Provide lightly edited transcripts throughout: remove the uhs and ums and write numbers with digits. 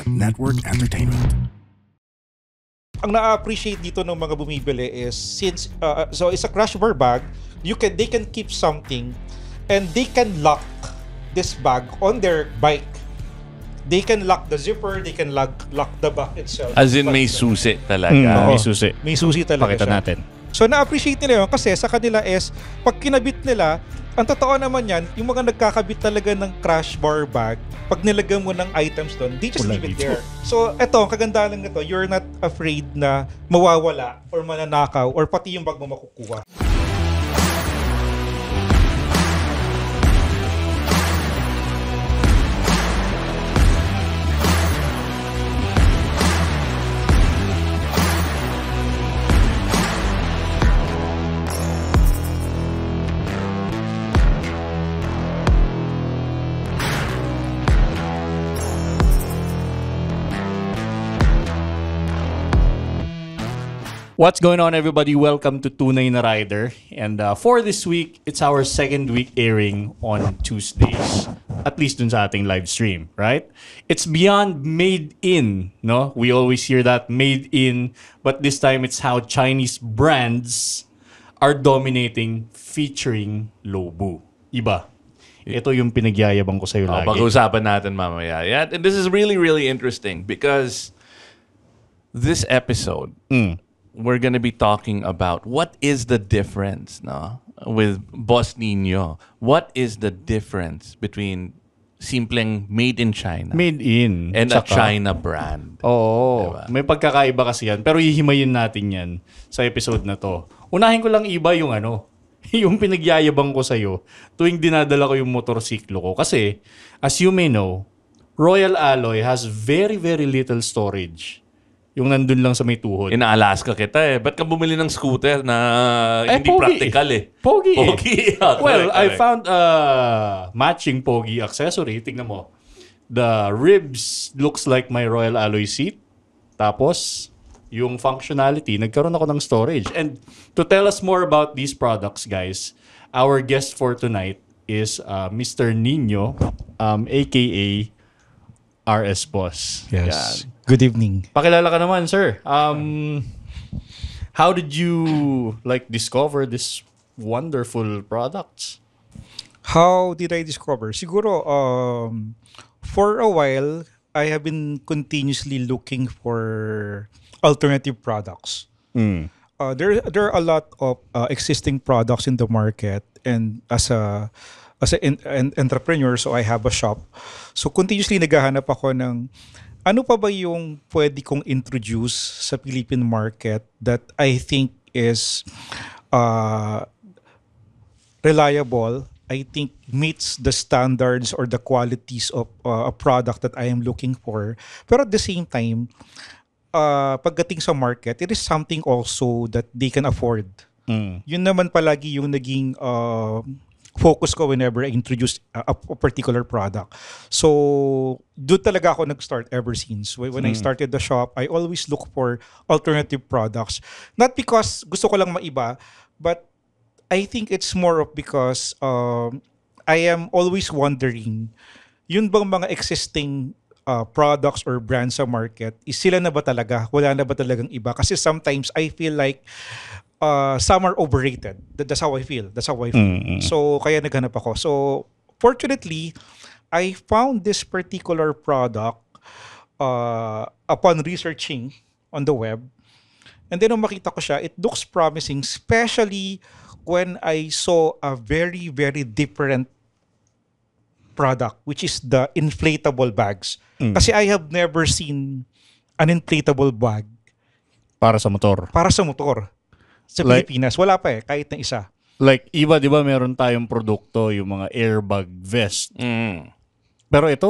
Network Entertainment. Ang na-appreciate dito ng mga bumibili is since so it's a crash bar bag, they can keep something and they can lock this bag on their bike. They can lock the zipper, they can lock the bag itself. As in may susi talaga. May susi. May susi talaga Pakita siya. natin. So na-appreciate nila yun kasi sa kanila is pag kinabit nila, ang totoo naman yan, yung mga nagkakabit talaga ng crash bar bag, pag nilagay mo ng items doon, they just leave it there. So eto, ang kagandahan nito, you're not afraid na mawawala or mananakaw or pati yung bag mo makukuha. What's going on, everybody? Welcome to Tunay na Rider. And for this week, it's our second week airing on Tuesdays. At least dun sa ating live stream, right? It's beyond made in, no? We always hear that, made in. But this time, it's how Chinese brands are dominating featuring Lobu. Iba. Ito yung pinagyayabang ko sa'yo lagi. Pag-usapan natin mamaya. Yeah, and this is really, really interesting because this episode, we're gonna be talking about what is the difference, no, with Boss Nino. What is the difference between simpleng made in China Made in. and a Tsaka, China brand? Oo. Diba? May pagkakaiba kasi yan. Pero hihimayin natin yan sa episode na to. Unahin ko lang iba yung yung pinagyayabang ko sa'yo tuwing dinadala ko yung motorsiklo ko. Kasi, as you may know, Royal Alloy has very, very little storage. Yung nandun lang sa may tuhod. In-Alaska kita eh. Ba't ka bumili ng scooter na hindi pogi. practical eh? Pogi eh. Pogi. Yeah, Well, I correct. found a matching pogi accessory. Tingnan mo. The ribs looks like my Royal Alloy seat. Tapos, yung functionality, nagkaroon ako ng storage. And to tell us more about these products, guys, our guest for tonight is Mr. Nino, aka RS Boss. Yes. Good evening. Pakilala ka naman, sir. How did you discover this wonderful products? How did I discover? Siguro, for a while, I have been continuously looking for alternative products. There are a lot of existing products in the market, and as an entrepreneur, so I have a shop. So continuously naghahanap ako ng ano pa ba yung pwede kong introduce sa Philippine market that I think is reliable, I think meets the standards or the qualities of a product that I am looking for. Pero at the same time, pagdating sa market, it is something also that they can afford. Yun naman palagi yung naging focus ko whenever I introduce a particular product. So, doon talaga ako nag-start ever since. When I started the shop, I always look for alternative products. Not because gusto ko lang maiba, but I think it's more of because I am always wondering, yun bang mga existing products or brands sa market, is sila na ba talaga? Wala na ba talagang iba? Kasi sometimes I feel like some are overrated. That's how I feel. So, kaya naghanap ako. So, fortunately, I found this particular product upon researching on the web. And then, nung makita ko siya, it looks promising, especially when I saw a very, very different product, which is the inflatable bags. Kasi I have never seen an inflatable bag Para sa motor. Sa Pilipinas, wala pa kahit na isa. Like, iba, di ba, meron tayong produkto, yung mga airbag vest. Pero ito,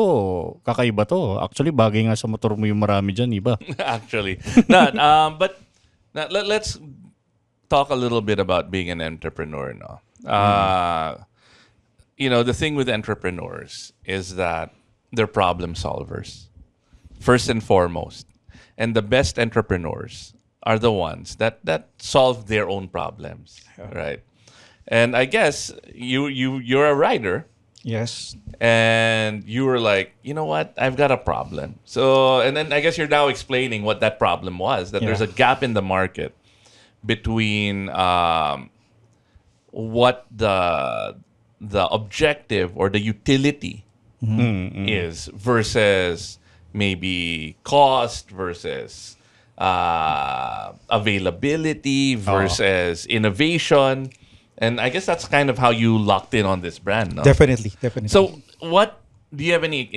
kakaiba to. Actually, bagay nga sa motor mo yung marami dyan, iba. Actually. But let's talk a little bit about being an entrepreneur. No? The thing with entrepreneurs is that they're problem solvers, first and foremost. And the best entrepreneurs are the ones that solve their own problems, right? And I guess you're a rider, Yes. And you were like, you know what? I've got a problem. So, and then I guess you're now explaining what that problem was, that there's a gap in the market between what the objective or the utility is versus maybe cost versus availability versus innovation. And I guess that's kind of how you locked in on this brand, no? Definitely. So, do you have any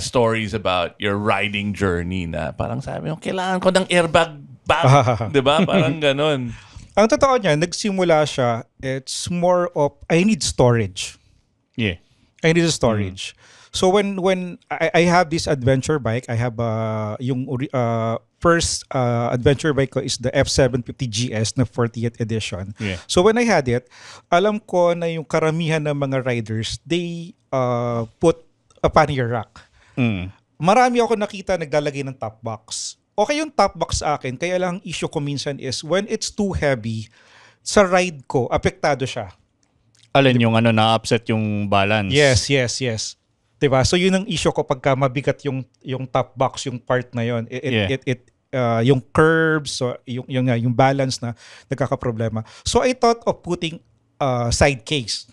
stories about your riding journey na parang sabi mo, kailangan ko ng airbag bag, di ba? Parang ganon. Ang totoo niya, nagsimula siya, it's more of, I need storage. Yeah. I need a storage. So when I have this adventure bike, I have yung first adventure bike ko is the F750 GS na 40th edition. Yeah. So when I had it, alam ko na yung karamihan ng mga riders, they put a pannier rack. Marami ako nakita naglalagay ng top box. Okay yung top box sa akin, kaya lang ang issue ko minsan is when it's too heavy, sa ride ko, apektado siya. Alin yung na-upset yung balance? Yes. Diba? So yun ang issue ko pagka mabigat yung top box, yung part na yun. Yung curves, so yung balance na nagkakaproblema. So I thought of putting side case.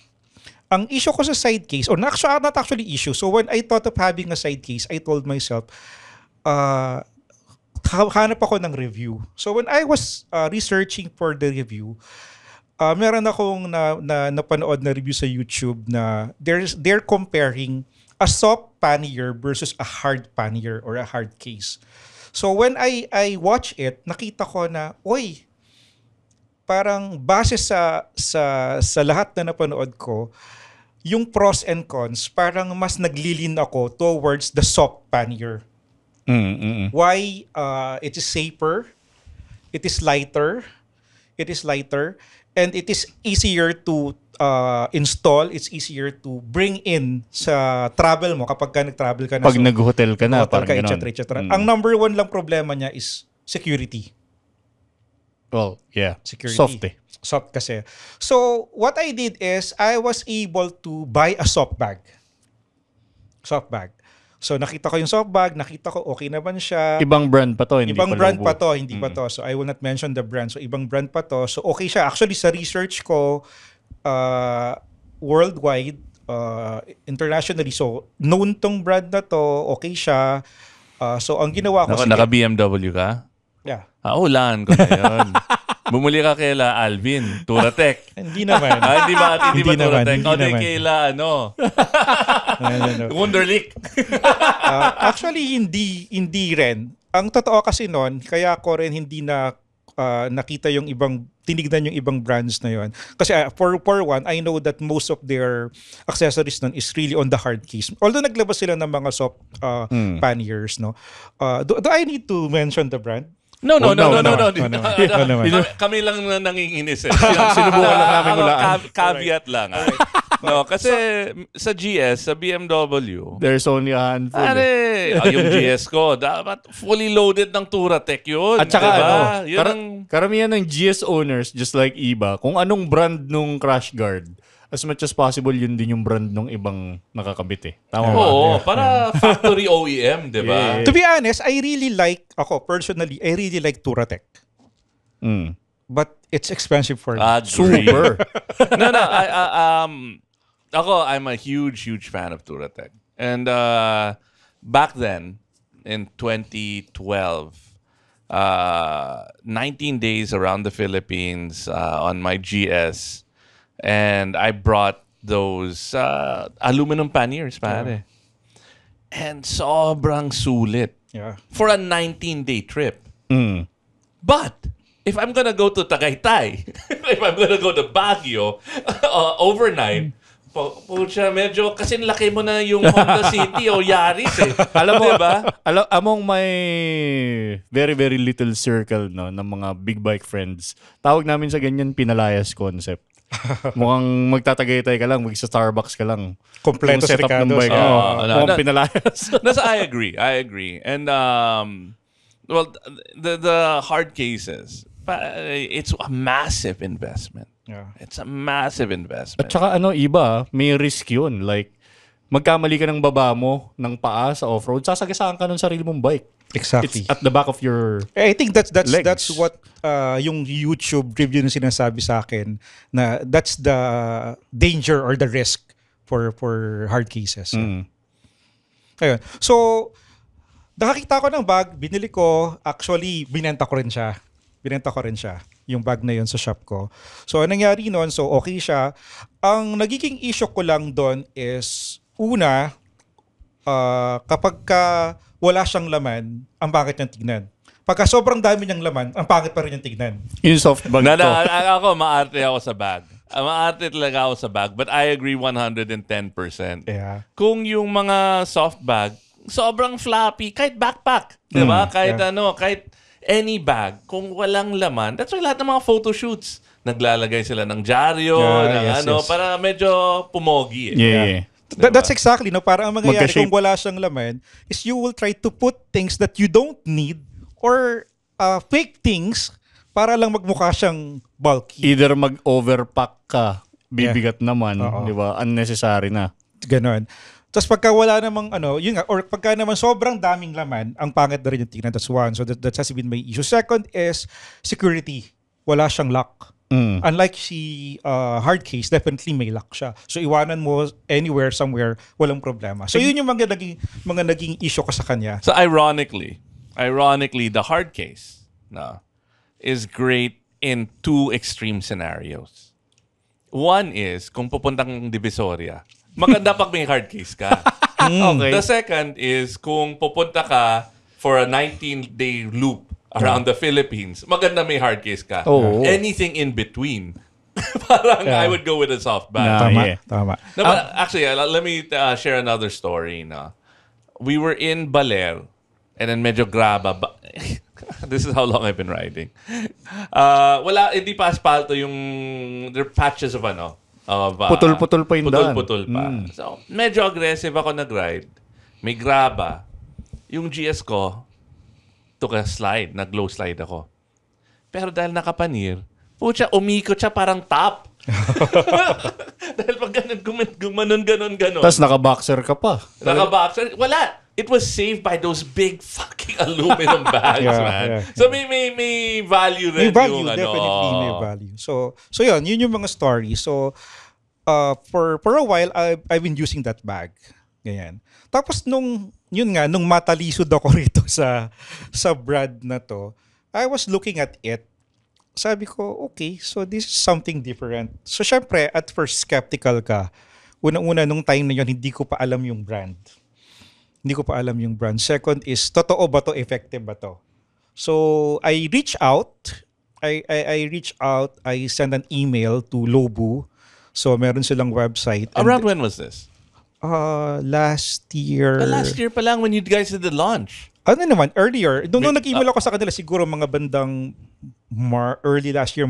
Ang issue ko sa side case, or not actually issue. So when I thought of having a side case, I told myself, hanap ako ng review. So when I was researching for the review, meron akong napanood na review sa YouTube na they're comparing a soft pannier versus a hard pannier or a hard case. So when I watch it, nakita ko na, parang base sa lahat na napanood ko, yung pros and cons, parang mas naglilin ako towards the soft pannier. Why? It is safer, it is lighter, and it is easier to install, it's easier to bring in sa travel mo kapag ka nag-travel ka na. Pag nag-hotel ka na, parang ka, ganon. etc. Ang number one lang problema niya is security. Well, yeah. Security. Soft kasi. So, what I did is, I was able to buy a soft bag. So, nakita ko yung soft bag, nakita ko okay naman siya. Ibang brand pa to, hindi Ibang pa brand logo. pa to, hindi pa to. So, I will not mention the brand. So, ibang brand pa to. So, okay siya. Actually, sa research ko, worldwide, internationally, so, known tong brand na to, okay siya. So, ang ginawa ko... Naka-BMW ka? Yeah. Ulan ko na yun. Bumuli ka kaila Alvin, Touratech. Hindi naman. Hindi ba Touratech? Hindi naman. Kaila Wunderlich. Actually, hindi rin. Ang totoo kasi noon, kaya ko rin hindi na nakita yung tinignan yung ibang brands na yon. Kasi for one, I know that most of their accessories nun is really on the hard case. Although naglabas sila ng mga soft panniers, no. Do I need to mention the brand? No. naman. Kami lang na nanginginis eh. Sinubukan lang namin hulaan. Caveat lang. No, kasi sa GS, sa BMW, there's only a handful. Yung GS ko, dapat fully loaded ng Touratech yun. At saka diba? karamihan ng GS owners, just like Iba, kung anong brand nung crash guard, as much as possible, yun din yung brand nung ibang nakakabit eh. Tama ba? Oo, para factory OEM, di ba? To be honest, I really like Touratech. But it's expensive for me. Super. No, I'm a huge fan of Touratech. And back then, in 2012, 19 days around the Philippines on my GS, and I brought those aluminum panniers, pare. And sobrang sulit for a 19-day trip. But if I'm gonna go to Tagaytay, if I'm gonna go to Baguio overnight, pucha, medyo kasi laki mo na yung Honda City o Yaris eh. Alam mo, diba? Among my very, very little circle no, ng mga big bike friends, tawag namin sa ganyan pinalayas concept. Mukhang magtatagaytay ka lang, mag-Starbucks ka lang. Kompleto sa setup ng bike. Mukhang pinalayas. I agree. And well, the hard cases, it's a massive investment. Yeah. It's a massive investment. At saka Iba, may risk yun. Like, magkamali ka ng baba mo, ng paa sa off-road, sasagasaan ka ng sarili mong bike. Exactly. It's at the back of your I think that's legs. what yung YouTube review na sinasabi sa akin na that's the danger or the risk for hard cases. Ayun. So nakakita ko ng bag, binili ko, actually binenta ko rin siya. Yung bag na yun sa shop ko. So anong nangyari noon, so okay siya. Ang nagiging issue ko lang doon is una, kapag wala siyang laman, ang pangit niyang tignan. Pagka sobrang dami niyang laman, ang pangit pa rin yung tignan. yung soft bag to. Ako, maarte ako sa bag. Maarte talaga ako sa bag. But I agree 110%. Yeah. Kung yung mga soft bag, sobrang floppy, kahit backpack. Diba? Kahit kahit any bag, kung walang laman, that's why lahat ng mga photo shoots, naglalagay sila ng dyaryo, yes. para medyo pumogi. Yeah. That's exactly, no? Parang ang mangyayari Magka-shape. kung wala siyang laman is you will try to put things that you don't need or fake things para lang magmukha siyang bulky. Either mag-overpack ka, bibigat naman, Oo. di ba? Unnecessary na. Ganon. Tapos pagka wala namang yun nga, or pagka naman sobrang daming laman, ang pangit na rin yung tingnan. That's one. So that has been my issue. Second is security. Wala siyang lock. Unlike si hard case, definitely may lock siya. So iwanan mo anywhere, somewhere, walang problema. So yun yung mga naging issue ko sa kanya. So ironically, the hard case is great in two extreme scenarios. One is, kung pupuntang Divisoria, maganda pag may hard case ka. Okay. The second is, kung pupunta ka for a 19-day loop around the Philippines, maganda may hard case ka. Oo. Anything in between, parang I would go with a soft bag. Tama. No, but actually, let me share another story. We were in Baler, and then medyo graba. This is how long I've been riding. Hindi pa asfalto yung, there are patches of Putol-putol pa yung daan. Putol-putol pa. So, medyo aggressive ako nag-ride. May graba. Yung GS ko, took a slide. Nag-low slide ako. Pero dahil nakapanir, umikot siya parang top. Dahil pag gumanon. Tapos naka-boxer ka pa. Naka-boxer. Wala. It was saved by those big fucking aluminum bags, man. Yeah. So may value rin May value, yung definitely may value. So yun yung mga stories. So for a while I've been using that bag. Ganyan. Tapos nung matalisod ako rito sa brand na to, I was looking at it. Sabi ko, okay, so this is something different. So syempre, at first skeptical ka. Unang-una nung time na yun, hindi ko pa alam yung brand. Second is, totoo ba to? Effective ba to? So I reach out. I send an email to Lobu. So meron silang website. Around when was this? Last year. Last year pa lang when you guys did the launch. Ano naman, earlier. Nung nag-email ako sa kanila, siguro mga bandang early last year,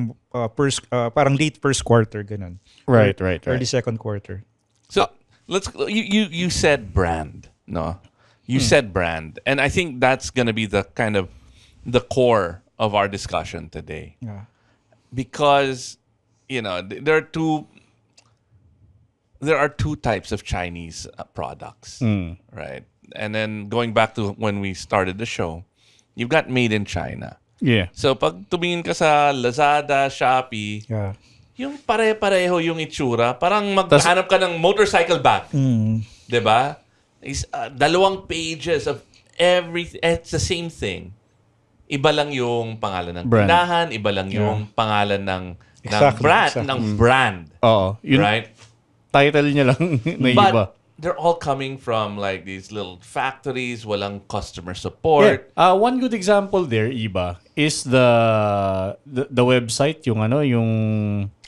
parang late first quarter, ganun. Right. Early second quarter. So you said brand, no? You said brand, and I think that's gonna be the kind of the core of our discussion today, Yeah. because there are two types of Chinese products, right? And then going back to when we started the show, you've got made in China. Yeah. So pag tumingin ka sa Lazada, Shopee, Yeah. yung pare-pareho yung itsura, parang maghanap ka ng motorcycle bag. 'Di ba? Is 2 pages of everything. It's the same thing. Iba lang yung pangalan ng Brand. tindahan, iba lang yung pangalan ng Exactly, brand, exactly. ng brand. Oo. Yun, Right? title niya lang na iba. But they're all coming from like these little factories, walang customer support. One good example there, Iba, is the website, yung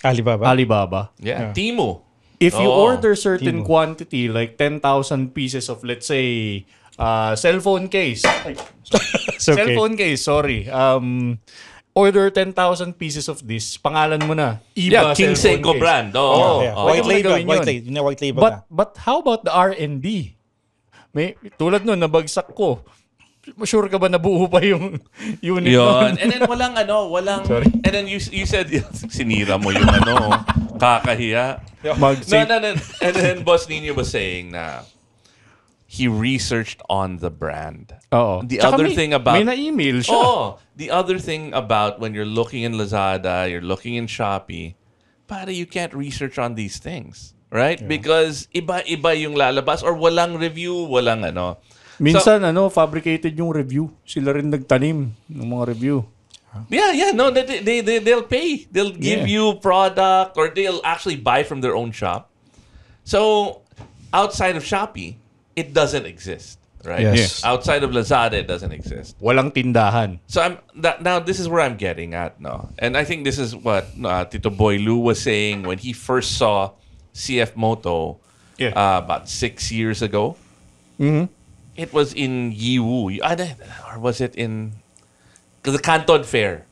Alibaba. Yeah. Temu. If you Oo. order certain Timo. quantity, like 10,000 pieces of, let's say, cellphone case. It's okay. Cellphone case, sorry. Order 10,000 pieces of this, pangalan mo na. Iba Yeah, King cellphone Seiko case. brand. Oo. Oh. Yeah. Oh. White Pwede mo label, gawin yun. Yun na white label na. But how about the R&D? Tulad nun, nabagsak ko. Sure ka ba nabuo pa yung unit Yun. nun? And then walang Sorry. and then you said sinira mo yung kakahiya. No, and then Boss Nino was saying na he researched on the brand. Oo. The Tsaka other thing about may na-email siya. the other thing about when you're looking in Lazada, you're looking in Shopee, pare, you can't research on these things, right? Because iba yung lalabas or walang review, walang ano. Minsan, fabricated yung review. Sila rin nagtanim ng mga review. No, they'll pay. They'll give you product or they'll actually buy from their own shop. So, outside of Shopee, it doesn't exist, right? Yes. Outside of Lazada, it doesn't exist. Walang tindahan. So now this is where I'm getting at, no? And I think this is what Tito Boy Lou was saying when he first saw CF Moto about 6 years ago. Mm-hmm. It was in Yiwu. Or was it in the Canton Fair?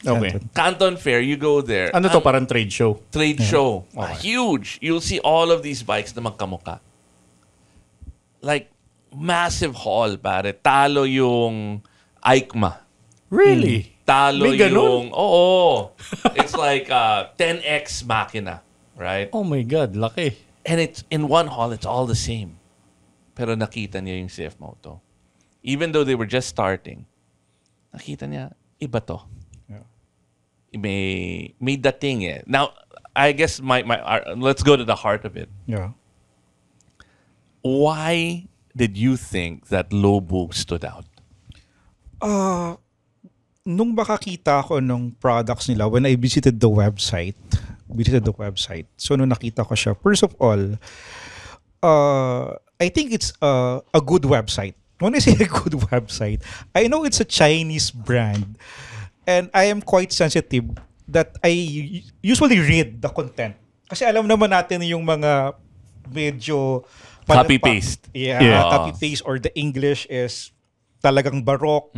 Okay. Canton Fair, you go there. Ano to, parang trade show? Trade show. Okay. Huge. You'll see all of these bikes na magkamuka. Like, massive haul, pare. Talo yung EICMA. Really? Talo May yung... ganun? Oo. It's like 10x makina, right? Oh my God, laki. And it's in one haul, it's all the same. Pero nakita niya yung CF Moto. Even though they were just starting, nakita niya, iba to. May dating eh. Now, I guess let's go to the heart of it. Yeah. Why did you think that Lobo stood out? Nung makakita ko ng products nila when I visited the website, so nung nakita ko siya, first of all, I think it's a good website. When I say a good website, I know it's a Chinese brand and I am quite sensitive that I usually read the content. Kasi alam naman natin yung mga medyo Copy-paste. Yeah, copy-paste or the English is talagang baroque,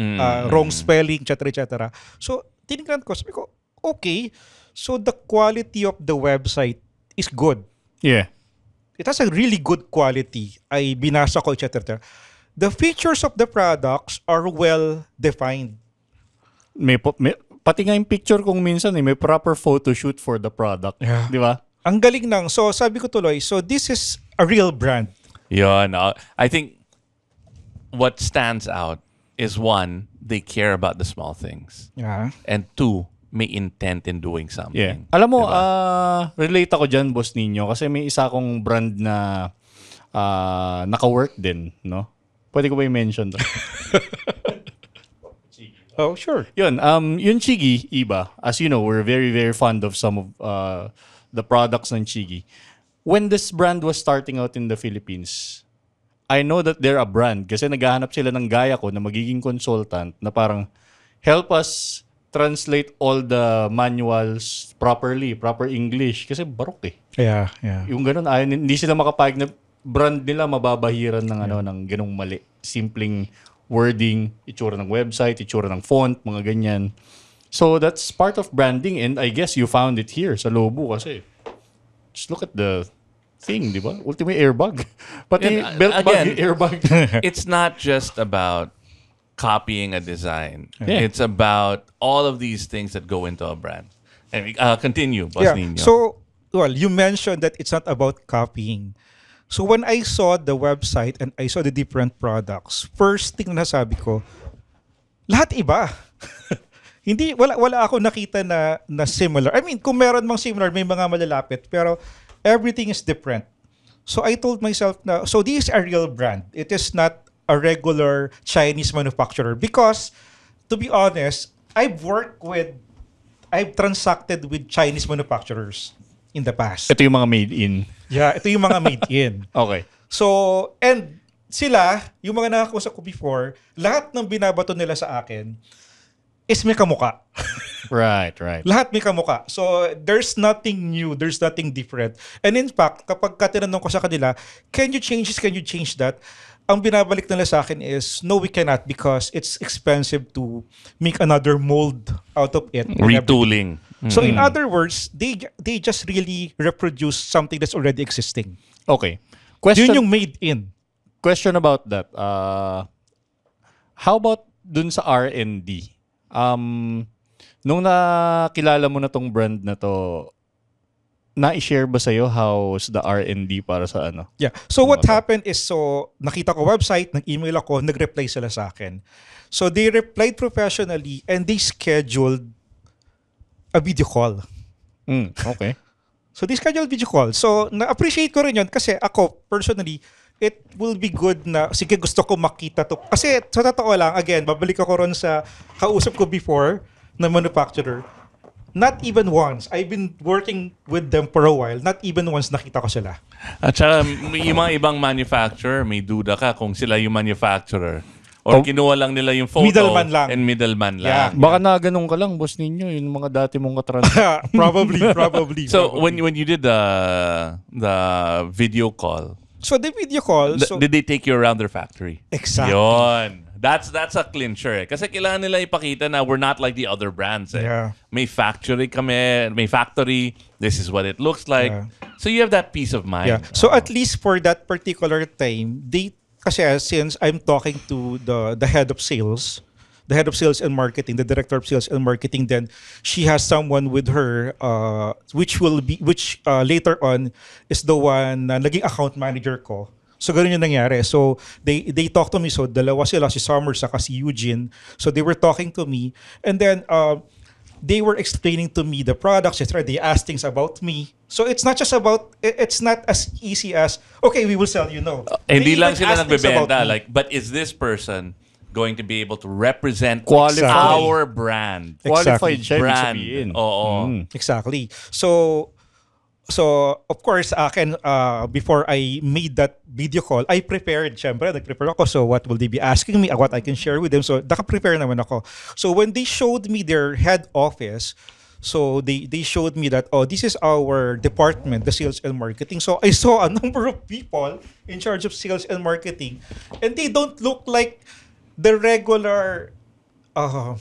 wrong spelling, etc. So, tinignan ko, sabi ko, okay, so the quality of the website is good. Yeah. It has a really good quality. Ay binasa ko, etc. The features of the products are well defined. Pati nga yung picture kung minsan may proper photo shoot for the product. Yeah. Di ba? Ang galing nang. So sabi ko tuloy, so this is a real brand. Yun. I think what stands out is one, they care about the small things. Yeah. And two, may intent in doing something. Yeah. Alam mo, Diba? relate ako dyan, Boss Nino, kasi may isa akong brand na naka-work din, no? Pwede ko ba i-mention to? Oh, sure. Yun, yung Chigi, iba. As you know, we're very, very fond of some of the products ng Chigi. When this brand was starting out in the Philippines, I know that they're a brand kasi naghahanap sila ng gaya ko na magiging consultant na parang help us translate all the manuals properly, proper English. Kasi barok eh. Yeah. Yung ganun, hindi sila makapayag na brand nila mababahiran ng ng ganung mali. Simpleng wording, itsura ng website, itsura ng font, mga ganyan. So that's part of branding and I guess you found it here sa Lobo kasi. Just look at the thing, di ba? Ultimate airbag. Pati And, belt again, bag, airbag. It's not just about copying a design. Yeah. It's about all of these things that go into a brand. And continue, Boss Yeah. Nino. So, well, you mentioned that it's not about copying. So when I saw the website and I saw the different products, first thing na sabi ko, lahat iba. Hindi wala ako nakita na similar. I mean, kung meron mang similar, may mga malalapit, pero everything is different. So I told myself na so this is a real brand. It is not a regular Chinese manufacturer because to be honest, I've transacted with Chinese manufacturers in the past. Ito yung mga made in. Yeah, ito yung mga made in. Okay. So, and sila, yung mga nakakusap ko before, lahat ng binabato nila sa akin is may kamuka. Right. Lahat may kamuka. So, there's nothing new, there's nothing different. And in fact, kapag tinanong ko sa kanila, can you change this, can you change that? Ang binabalik nila sa akin is, no, we cannot because it's expensive to make another mold out of it. retooling. So in other words, they just really reproduce something that's already existing. Okay. Yun yung made in. Question about that. How about dun sa R&D? Nung nakilala mo na tong brand na to, na-share ba sa'yo how's the R&D para sa ano? Yeah. So what happened is, so nakita ko website, nag-email ako, nag-reply sila sa akin. So they replied professionally and they scheduled a video call. Okay. So they scheduled video call. So na-appreciate ko rin yun kasi ako personally, it will be good na, sige gusto ko makita to. Kasi sa totoo lang, again, babalik ako ron sa kausap ko before na manufacturer. Not even once. I've been working with them for a while. Not even once nakita ko sila. At saka, yung mga ibang manufacturer, may duda ka kung sila yung manufacturer. Or kinuha lang nila yung photo Middleman lang. and middleman Yeah. lang. Baka na ganun ka lang, boss ninyo, yung mga dati mong katrans. Probably. So, probably. when you did the video call, So the video call, so did they take you around their factory? exactly. Yon. That's a clincher. Kasi kailangan nila ipakita na we're not like the other brands. Yeah. May factory kami, may factory. This is what it looks like. Yeah. So you have that peace of mind. Yeah. So at least for that particular time, kasi since I'm talking to the head of sales, the head of sales and marketing, the director of sales and marketing, then she has someone with her, which later on is the one na naging account manager ko. So ganun yung nangyari. So they talked to me. So dalawa sila, si Summers saka si Eugene. So they were talking to me, and then they were explaining to me the products, etc. They asked things about me. So it's not just about, it's not as easy as, okay, we will sell you. No. Hindi They lang even sila asked things about nagbebenta. me. Like, but is this person going to be able to represent Qualified. our brand? Qualified siya, ibig Brand. sabihin. Oo. Exactly. So of course, akin, before I made that video call, I prepared, syempre, nag-prepare ako. So what will they be asking me, what I can share with them. So naka-prepare naman ako. So when they showed me their head office, so they showed me that, oh, this is our department, the sales and marketing. So I saw a number of people in charge of sales and marketing, and they don't look like the regular, the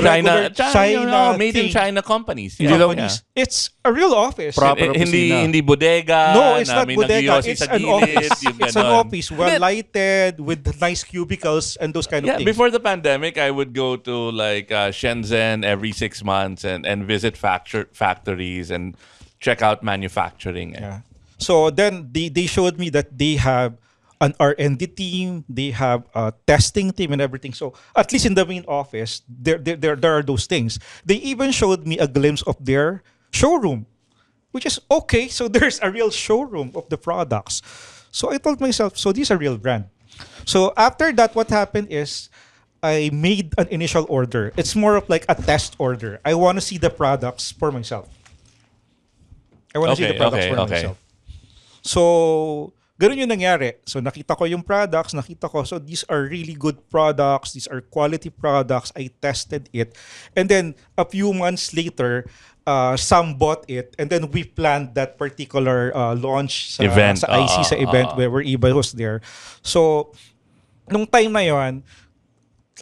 regular China made in thing. China companies. Hindi lang- Companies. It's a real office. Proper Hindi opisina. hindi bodega. No, it's na not may bodega. nagyosi It's sa an gilid, office. yung It's an ganon. office, well lighted, with nice cubicles and those kind of Yeah, things. before the pandemic, I would go to like Shenzhen every 6 months and visit factories and check out manufacturing. Yeah. So then they showed me that they have an R&D team, they have a testing team and everything. So at least in the main office, there are those things. They even showed me a glimpse of their showroom, which is okay. So there's a real showroom of the products. So I told myself, so this is a real brand. So after that, what happened is I made an initial order. It's more of like a test order. I want to see the products for myself. I want to see the products for myself. So, ganun yung nangyari. So, nakita ko yung products, so these are really good products, these are quality products, I tested it. And then, a few months later, some bought it, and then we planned that particular launch sa Event. sa IC, sa event where Iba was there. So, nung time na yon,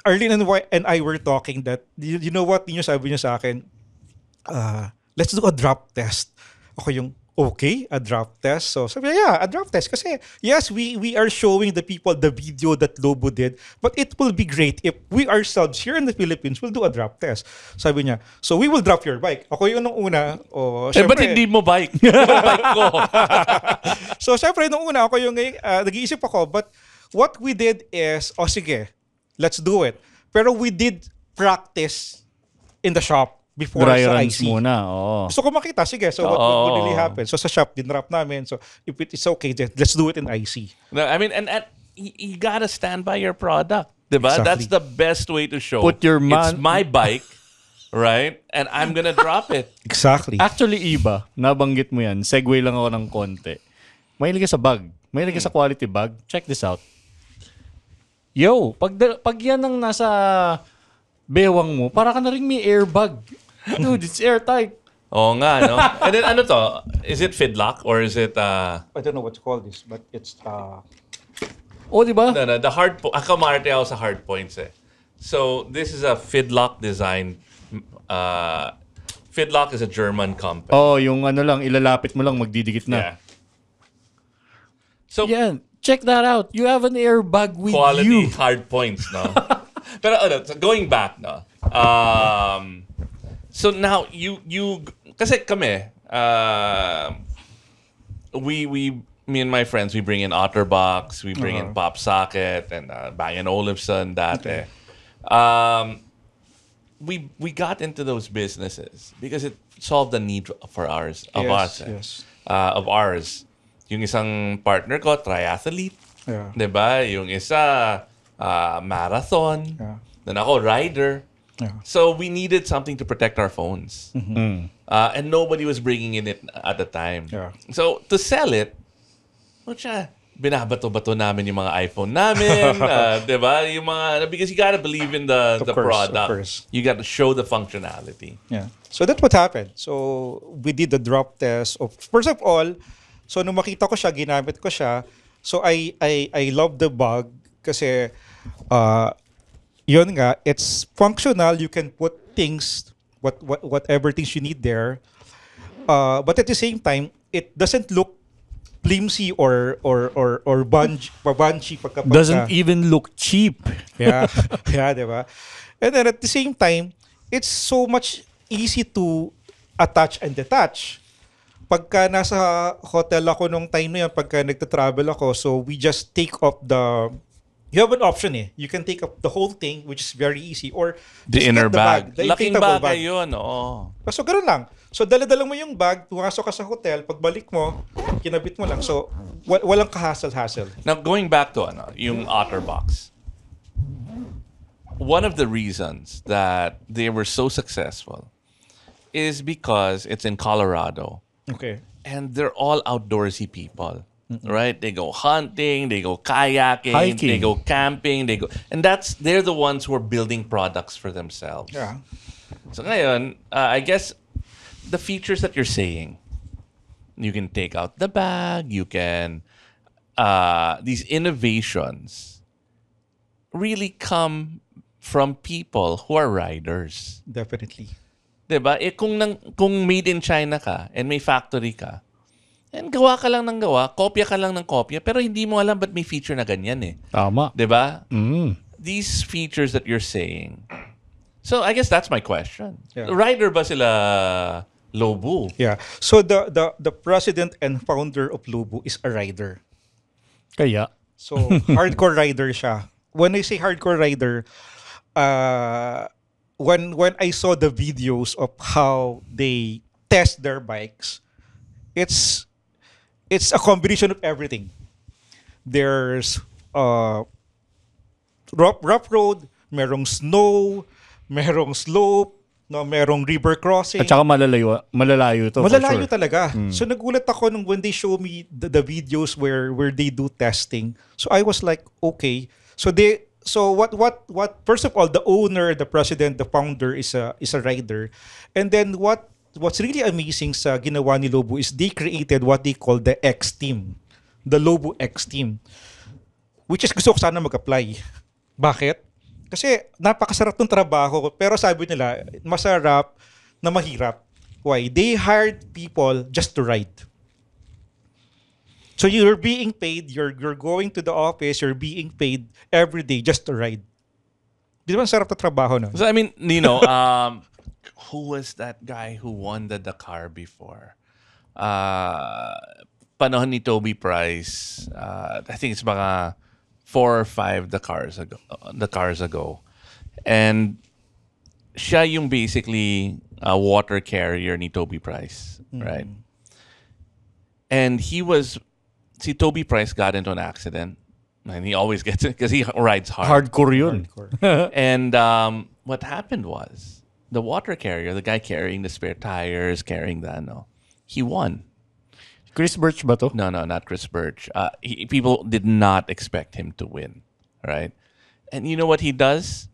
Arlene and I were talking that, you know what, sabi niyo sa akin, let's do a drop test. Ako yung, okay, a drop test. So sabi niya, yeah, a drop test. Kasi yes, we are showing the people the video that Lobo did, but it will be great if we ourselves here in the Philippines will do a drop test. Sabi niya, so we will drop your bike. Ako yun nung una. Ba't hindi mo bike? Bike ko. So syempre nung una, ako yung nag-iisip ako, but what we did is, sige, let's do it. Pero we did practice in the shop before Dry sa runs IC. muna. Oo. Gusto ko makita, sige, so what would really happen? So sa shop, dinrap namin. So if it's okay, then let's do it in IC. No, I mean, and you gotta stand by your product. Diba? Exactly. That's the best way to show. Put your It's my bike, right? And I'm gonna drop it. Exactly. Actually, Iba, nabanggit mo yan. Segue lang ako ng konti. Mahilig ka sa bag. Mahilig ka sa quality bag. Check this out. Yo, pag yan ang nasa bewang mo, para ka na rin may airbag. Dude, it's airtight. Oo nga, no? And then ano to? Is it Fidlock or is it... I don't know what to call this, but it's Oh, di ba? No, the hard point. Ako marte ako sa hard points eh. So, this is a Fidlock design. Fidlock is a German company. Oh, yung ano lang, ilalapit mo lang, magdidikit na. Yeah. So, Yan. Check that out. You have an airbag with Quality you. hard points, no? Pero so going back, no? So now, kasi kami, me and my friends, we bring in Otterbox, we bring in Pop Socket, and Bang & Olufsen, dati. We got into those businesses because it solved the need for ours, of us. Yes. Of ours. Yung isang partner ko, triathlete. Yeah. Diba? Yung isa, marathon. Yeah. Then ako, rider. Yeah. So we needed something to protect our phones. And nobody was bringing in it at the time. Yeah. So to sell it, binabato-bato namin yung mga iPhone namin. Diba? Yung mga, because you gotta believe in the Of product. course. You gotta show the functionality. Yeah. So that's what happened. So we did the drop test of first of all, so nung makita ko siya, ginamit ko siya. So I love the bag kasi yun nga, it's functional. You can put things whatever things you need there. But at the same time, it doesn't look flimsy or bunchy pagka Doesn't even look cheap. yeah, yeah, diba? And then at the same time, it's so much easy to attach and detach. Pagka nasa hotel ako nung time na yun, pagka nagta-travel ako, so we just take off you have an option eh. You can take up the whole thing, which is very easy, or The just inner get bag. the Laking inflatable bagay yun, oo. So, ganun lang. So, dala-dala mo yung bag, pumasok ka sa hotel, pagbalik mo, kinabit mo lang. So, walang kahassle-hassle. Now, going back to yung Otterbox. One of the reasons that they were so successful is because it's in Colorado. Okay. And they're all outdoorsy people. Right? They go hunting, they go kayaking, Hiking. they go camping, and they're the ones who are building products for themselves. Yeah. So ngayon, I guess the features that you're saying, you can take out the bag, you can these innovations really come from people who are riders. Definitely. 'Di ba? Kung made in China ka and may factory ka, and gawa ka lang ng gawa, kopya ka lang ng kopya, pero hindi mo alam ba't may feature na ganyan eh. Tama. 'Di ba? These features that you're saying. So I guess that's my question. Yeah. Rider ba sila Lobu? Yeah. So the president and founder of Lobu is a rider. Kaya, So hardcore rider siya. When I say hardcore rider, when I saw the videos of how they test their bikes, it's a combination of everything. There's rough road, merong snow, merong slope, no, merong river crossing. at saka malalayo to. for Malalayo sure. talaga. So nagulat ako when they show me the videos where they do testing. So I was like, okay. So what first of all, the owner, the president, the founder is a rider. And then what's really amazing sa ginawa ni Lobu is they created what they call the X team. The Lobu X team. Which is gusto ko sana mag-apply. Bakit? Kasi napakasarap ng trabaho, pero sabi nila, masarap na mahirap. Why? They hired people just to ride. So you're being paid, you're going to the office, you're being paid every day just to ride. Di ba sarap na trabaho na? So I mean, who was that guy who won the Dakar before? Panahon ni Toby Price. I think it's mga 4 or 5 Dakars ago. And siya yung basically a water carrier ni Toby Price, right? And si Toby Price got into an accident. And he always gets it because he rides hard. Hardcore yun. And what happened was, the water carrier, the guy carrying the spare tires, carrying he won. Chris Birch ba to? No, not Chris Birch. People did not expect him to win, right? And you know what he does?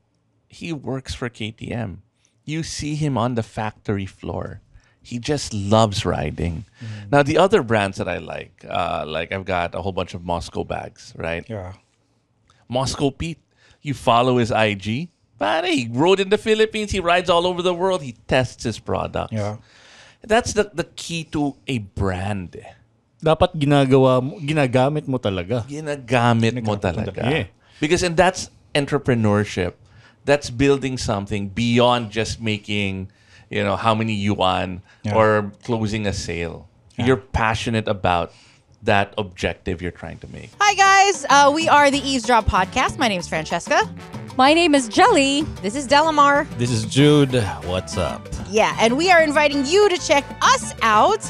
He works for KTM. You see him on the factory floor. He just loves riding. Now, the other brands that I like I've got a whole bunch of Moscow bags, right? Yeah. Moscow Pete. You follow his IG. But he rode in the Philippines. He rides all over the world. He tests his products. Yeah. That's the key to a brand. Dapat ginagamit mo talaga. Ginagamit mo talaga. Yeah. Because and that's entrepreneurship. That's building something beyond just making, how many yuan or closing a sale. You're passionate about that objective you're trying to make. Hi, guys. We are the Eavesdrop Podcast. My name is Francesca. My name is Jelly. This is Delamar. This is Jude. What's up? Yeah, and we are inviting you to check us out,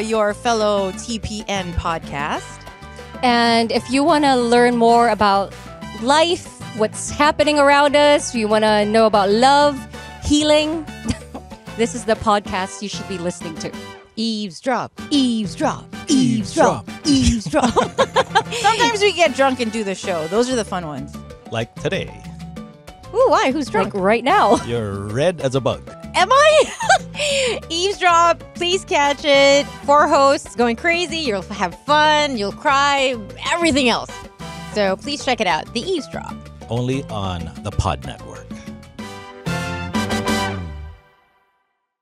your fellow TPN podcast. And if you want to learn more about life, what's happening around us, you want to know about love, healing, this is the podcast you should be listening to. Eavesdrop, eavesdrop, eavesdrop, eavesdrop. Sometimes we get drunk and do the show. Those are the fun ones. Like today. Ooh, why? Who's drunk? Like right now. You're red as a bug. Am I? Eavesdrop, please catch it. 4 hosts going crazy. You'll have fun. You'll cry. Everything else. So please check it out. The Eavesdrop. Only on the Pod Network.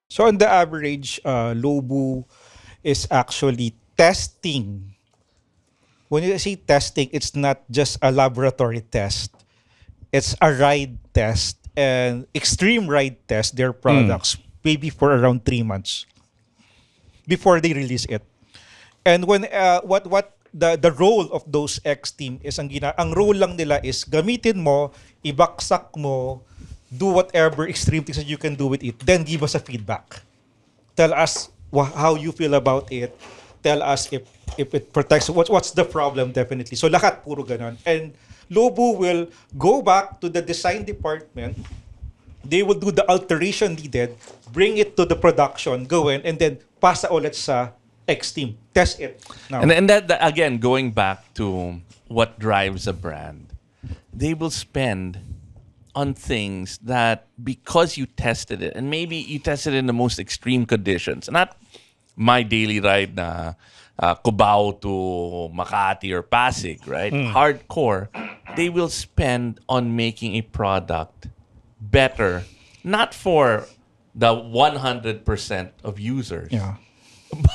So on the average, Lobu is actually testing. When you say testing, it's not just a laboratory test. It's a ride test and extreme ride test their products maybe for around 3 months before they release it. And when what the role of those X team is ang role lang nila is gamitin mo, ibaksak mo, do whatever extreme things that you can do with it, then give us a feedback. Tell us how you feel about it. Tell us if it protects. What's the problem, definitely. So lahat puro ganon. And Lobu will go back to the design department. They will do the alteration needed, bring it to the production, go in, and then pasa ulit sa X team. Test it. Now. And that again, going back to what drives a brand, they will spend on things that because you tested it, and maybe you tested it in the most extreme conditions, not my daily ride na Cubao to Makati or Pasig, right? Hardcore. They will spend on making a product better, not for the 100% of users,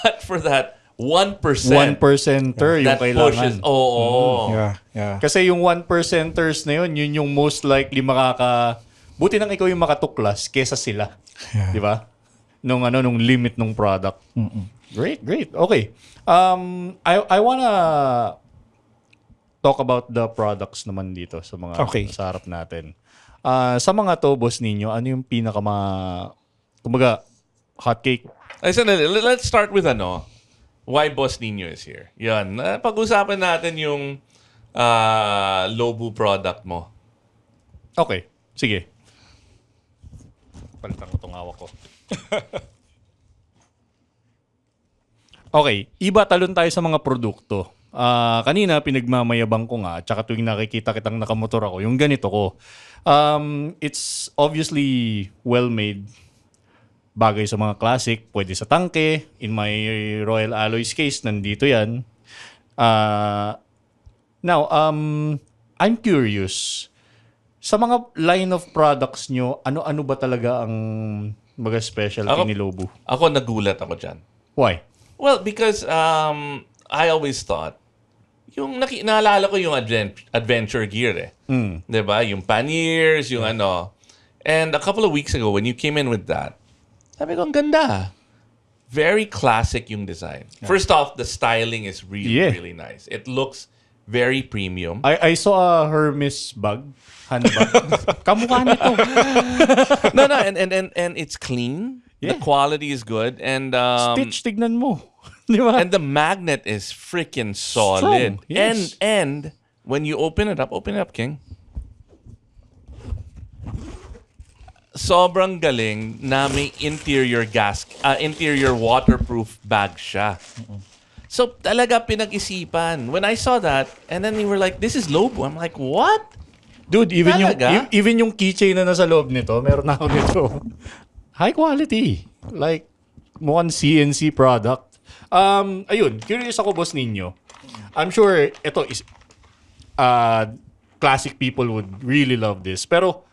but for that 1%. 1%er yung that kailangan. pushes. Yeah. Kasi yung 1%ers na yun yung most likely buti nang ikaw yung makatuklas kesa sila. Yeah. Di ba? Nung limit ng product. Great. Okay. I wanna talk about the products naman dito sa mga sa harap natin. Sa mga to, boss ninyo, ano yung kumbaga, hotcake? Listen, let's start with why Boss Nino is here. Yan. Pag-usapan natin yung Lobu product mo. Okay. Sige. Palitan ko itong hawak ko. Okay. Iba talon tayo sa mga produkto. Kanina, pinagmamayabang ko nga, tsaka tuwing nakikita kitang nakamotor ako, yung ganito ko. It's obviously well-made. Bagay sa mga classic, pwede sa tangke. In my Royal Alloys case, nandito yan. Now, I'm curious. Sa mga line of products nyo, ano-ano ba talaga ang mga specialty ni Lobu? Ako nagulat ako dyan. Why? Well, because I always thought, yung naalala ko yung adventure gear Diba? Yung panniers, yung And a couple of weeks ago, when you came in with that, sabi ko, ang ganda. Very classic yung design. Yeah. First off, the styling is really nice. It looks very premium. I saw a Hermes handbag. Kamukha nito. No, and it's clean. Yeah. The quality is good. And Stitch, tignan mo. Di ba? And the magnet is freaking solid. Strong, yes. And when you open it up, King. Sobrang galing na may interior waterproof bag siya. So talaga pinag-isipan. When I saw that, and then they were like, this is Lobu. I'm like, what? Dude, even yung keychain na nasa loob nito, meron na ako nito. High quality. Like, mukhang CNC product. Ayun, curious ako, boss ninyo. I'm sure ito is classic people would really love this. Pero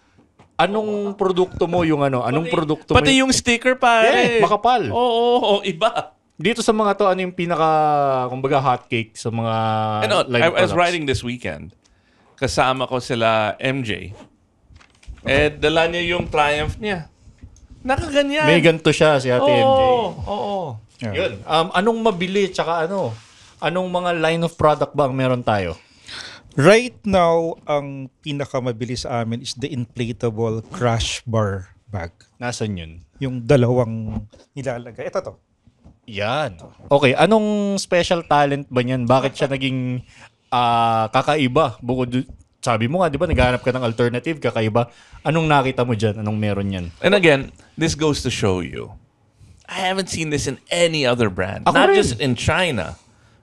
anong produkto mo yung Anong produkto mo? Pati yung sticker pare. Makapal. Oo, iba. Dito sa mga to, ano yung pinaka, kumbaga, hotcake sa mga line I was products? riding this weekend. Kasama ko sila MJ. Dala niya yung Triumph niya. Nakaganyan. May ganito siya si Ate MJ. Oo. Yun. Anong mabili, tsaka anong mga line of product ba ang meron tayo? Right now, ang pinakamabilis sa amin is the inflatable crash bar bag. Nasaan yun? Yung dalawang nilalagay. Ito to. Yan. Okay, anong special talent ba niyan? Bakit siya naging kakaiba? Sabi mo nga, di ba, naghahanap ka ng alternative, kakaiba. Anong nakita mo dyan? Anong meron yan? And again, this goes to show you, I haven't seen this in any other brand. Ako Not rin. just in China,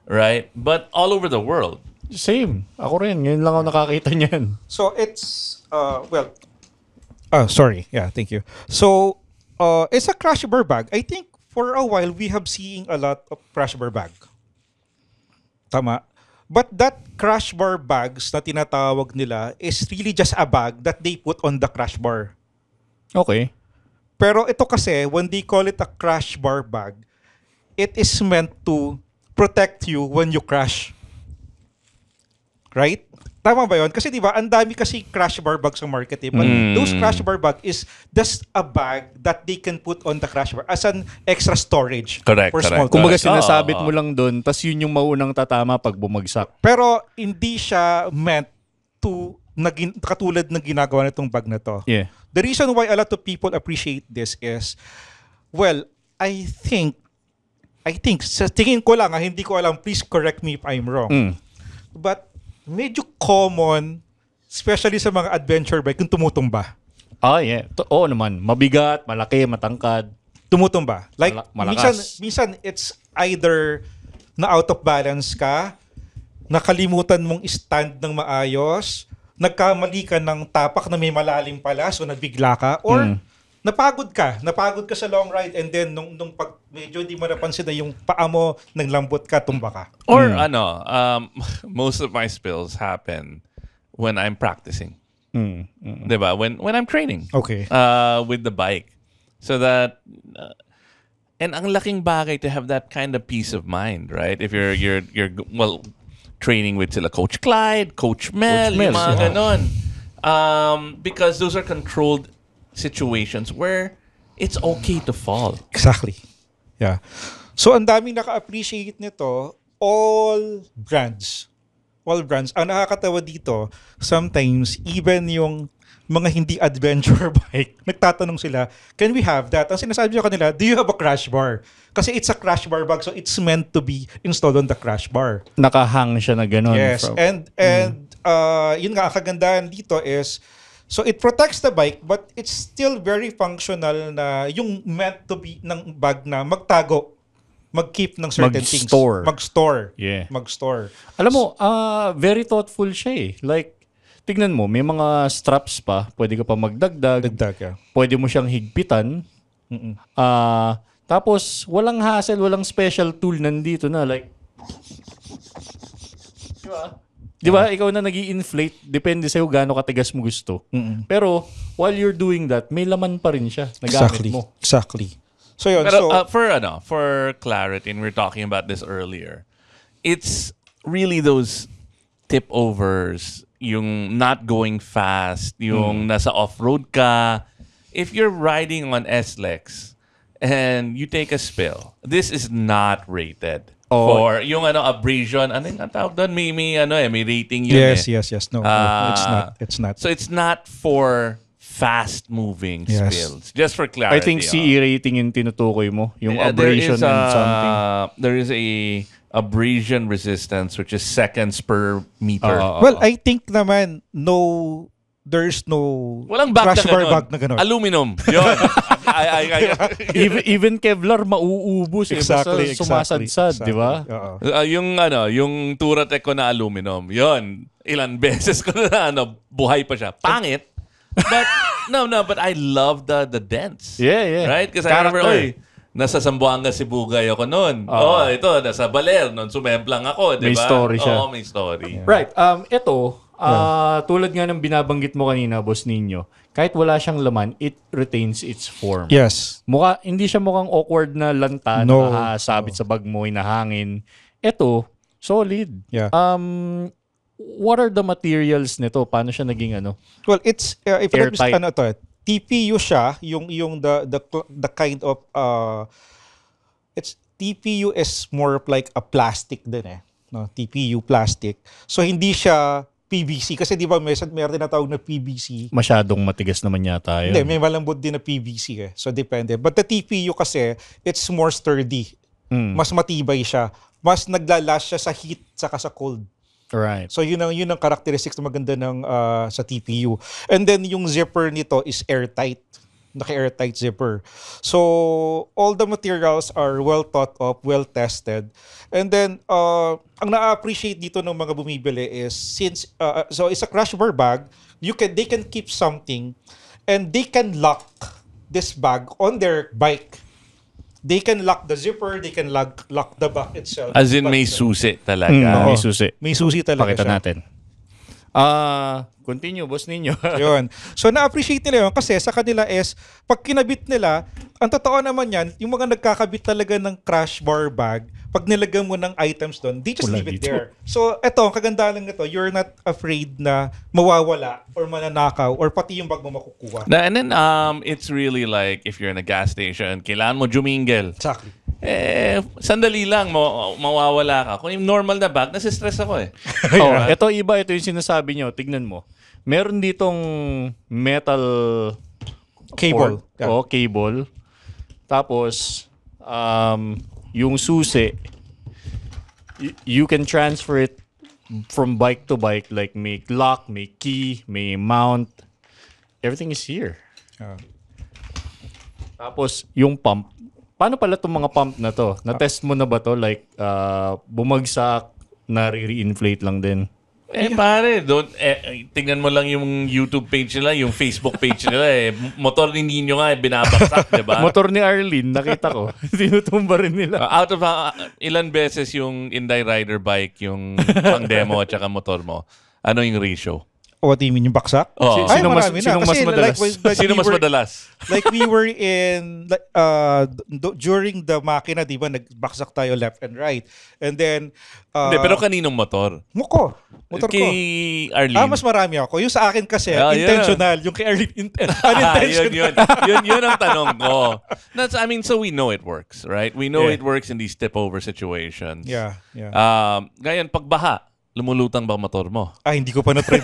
right? But all over the world. Same. Ako rin. Ngayon lang ako nakakita niyan. So it's sorry. Yeah, thank you. So it's a crash bar bag. I think for a while we have seen a lot of crash bar bag. Tama. But that crash bar bags na tinatawag nila is really just a bag that they put on the crash bar. Okay. Pero ito kasi, when they call it a crash bar bag, it is meant to protect you when you crash. Right? Tama ba yun? Kasi di ba, ang dami kasi crash bar bag sa market. Eh. But those crash bar bag is just a bag that they can put on the crash bar as an extra storage Correct, for correct. small Kumbaga cars. sinasabit mo lang doon, tas yun yung maunang tatama pag bumagsak. Pero hindi siya meant to katulad ng ginagawa nitong bag na to. Yeah. The reason why a lot of people appreciate this is, well, I think, sa tingin ko lang, hindi ko alam, please correct me if I'm wrong. But medyo common, especially sa mga adventure bike, kung tumutumba. Yeah. Oo naman. Mabigat, malaki, matangkad. Tumutumba. Like, Malakas. minsan it's either na out of balance ka, nakalimutan mong stand ng maayos, nagkamali ka ng tapak na may malalim pala, so nagbigla ka, or napagod ka sa long ride, and then nung pag medyo di mo napansin na yung paa mo, naglambot ka, tumba ka. Or most of my spills happen when I'm practicing. Diba? When I'm training. Okay. With the bike. So that and ang laking bagay to have that kind of peace of mind, right? If you're training with sila Coach Clyde, Coach Mel, yung mga ganon. Because those are controlled situations where it's okay to fall. Exactly. Yeah. So, ang daming naka-appreciate nito, all brands. Ang nakakatawa dito, sometimes, even yung mga hindi adventure bike, nagtatanong sila, can we have that? Ang sinasabi ko kanila, do you have a crash bar? Kasi it's a crash bar bag, so it's meant to be installed on the crash bar. Nakahang siya na gano'n. Yes. And yun nga, ang kagandahan dito is, so it protects the bike, but it's still very functional na yung meant to be ng bag na magtago, mag-keep ng certain things. Mag-store. Yeah. Mag-store. Alam mo, very thoughtful siya eh. Like, tignan mo, may mga straps pa. Pwede ka pa magdagdag. Dagdag, yeah. Pwede mo siyang higpitan. Tapos, walang hassle, walang special tool nandito na. Like, di ba? Ikaw na nag-i-inflate. Depende sa'yo gaano katigas mo gusto. Pero, while you're doing that, may laman pa rin siya. Nagamit mo. Exactly. So yun. Pero So, for clarity, and we were talking about this earlier, it's really those tip overs, yung not going fast, yung nasa off-road ka. If you're riding on SLEX and you take a spill, this is not rated for yung abrasion. Ano yung tawag doon? May rating yun. yes. No, it's not. So it's not for fast-moving Yes. spills. Just for clarity. I think CE rating yung tinutukoy mo. Yung abrasion and something. There is a abrasion resistance which is seconds per meter. Well, I think naman, there's no Walang bag crash na bar ganun. bag na gano'n. Aluminum. Yun. Even Kevlar mauubos Exactly. basta sumasadsad, di ba? Oo. Yung Touratech ko na aluminum. Yun. Ilan beses ko na buhay pa siya. Pangit. But but I love the dents. Yeah. Right? Kasi I remember, nasa Zamboanga, Sibugay ako noon. Ito, nasa Baler noon. Sumemplang ako, di ba? May story siya. Oo, may story. Right. Ito, Tulad nga ng binabanggit mo kanina, Boss Nino, kahit wala siyang laman, it retains its form. Yes. Hindi siya mukhang awkward na lanta No. na sabit sa bag mo, hinahangin. Ito, solid. Yeah. What are the materials nito? Paano siya naging ano? Well, it's if I'm Airtight. TPU siya, yung the kind of it's TPU is more of like a plastic din eh. No, TPU plastic. So hindi siya PVC kasi di ba meron tinatawag na PVC. Masyadong matigas naman yata yun. Hindi, may malambot din na PVC eh. So depende. But the TPU kasi it's more sturdy. Mas matibay siya. Mas naglalast siya sa heat saka sa cold. Right. So yun ang characteristics na maganda ng sa TPU. And then yung zipper nito is airtight. Naka-airtight zipper. So all the materials are well thought of, well tested. And then ang na-appreciate dito ng mga bumibili is since so it's a crash bar bag, they can keep something and they can lock this bag on their bike. They can lock the zipper, they can lock the bag itself. As in may susi talaga. May susi. May susi talaga Pakita siya. natin. Continue, Boss Nino. Yun. So na-appreciate nila yun kasi sa kanila is pag kinabit nila, ang totoo naman yan, yung mga nagkakabit talaga ng crash bar bag, pag nilagyan mo ng items doon, they just Wala leave it dito. there. So eto, ang kagandahan lang ito, you're not afraid na mawawala or mananakaw or pati yung bag mo makukuha. And then it's really like if you're in a gas station, kailangan mo jumingel. Exactly. Sandali lang mawawala ka. Kung yung normal na bag, nasistress ako eh. Ito yung sinasabi nyo. Tignan mo. Meron ditong metal Cable. cord. Cable. Tapos, yung susi, you can transfer it from bike to bike. Like may lock, may key, may mount. Everything is here. Tapos, yung pump. Paano pala itong mga pump na to? Na-test mo na ba to? Like, bumagsak, na-re-inflate lang din. Pare, tingnan mo lang yung YouTube page nila, yung Facebook page nila eh. Motor ni Nino nga binabaksak, di ba? Motor ni Arlene, nakita ko. Tinutumba rin nila. Out of ilan beses yung Inday Rider bike, yung pang-demo at saka motor mo, ano yung ratio? What do you mean, yung baksak? Oo. Ay, Sino mas marami na. mas Kasi madalas? Sino mas madalas? Like we were in during the makina, di ba, nagbaksak tayo left and right. And then Hindi, pero kaninong motor? motor ko. Kay Arlene. Mas marami ako. Yung sa akin kasi, Ah, intentional. Yung kay Arlene, unintentional. Yun ang tanong ko. So we know it works, right? We know Yeah. it works in these tip-over situations. Yeah. Ngayon, pag baha, lumulutang ba motor mo? Hindi ko pa na-try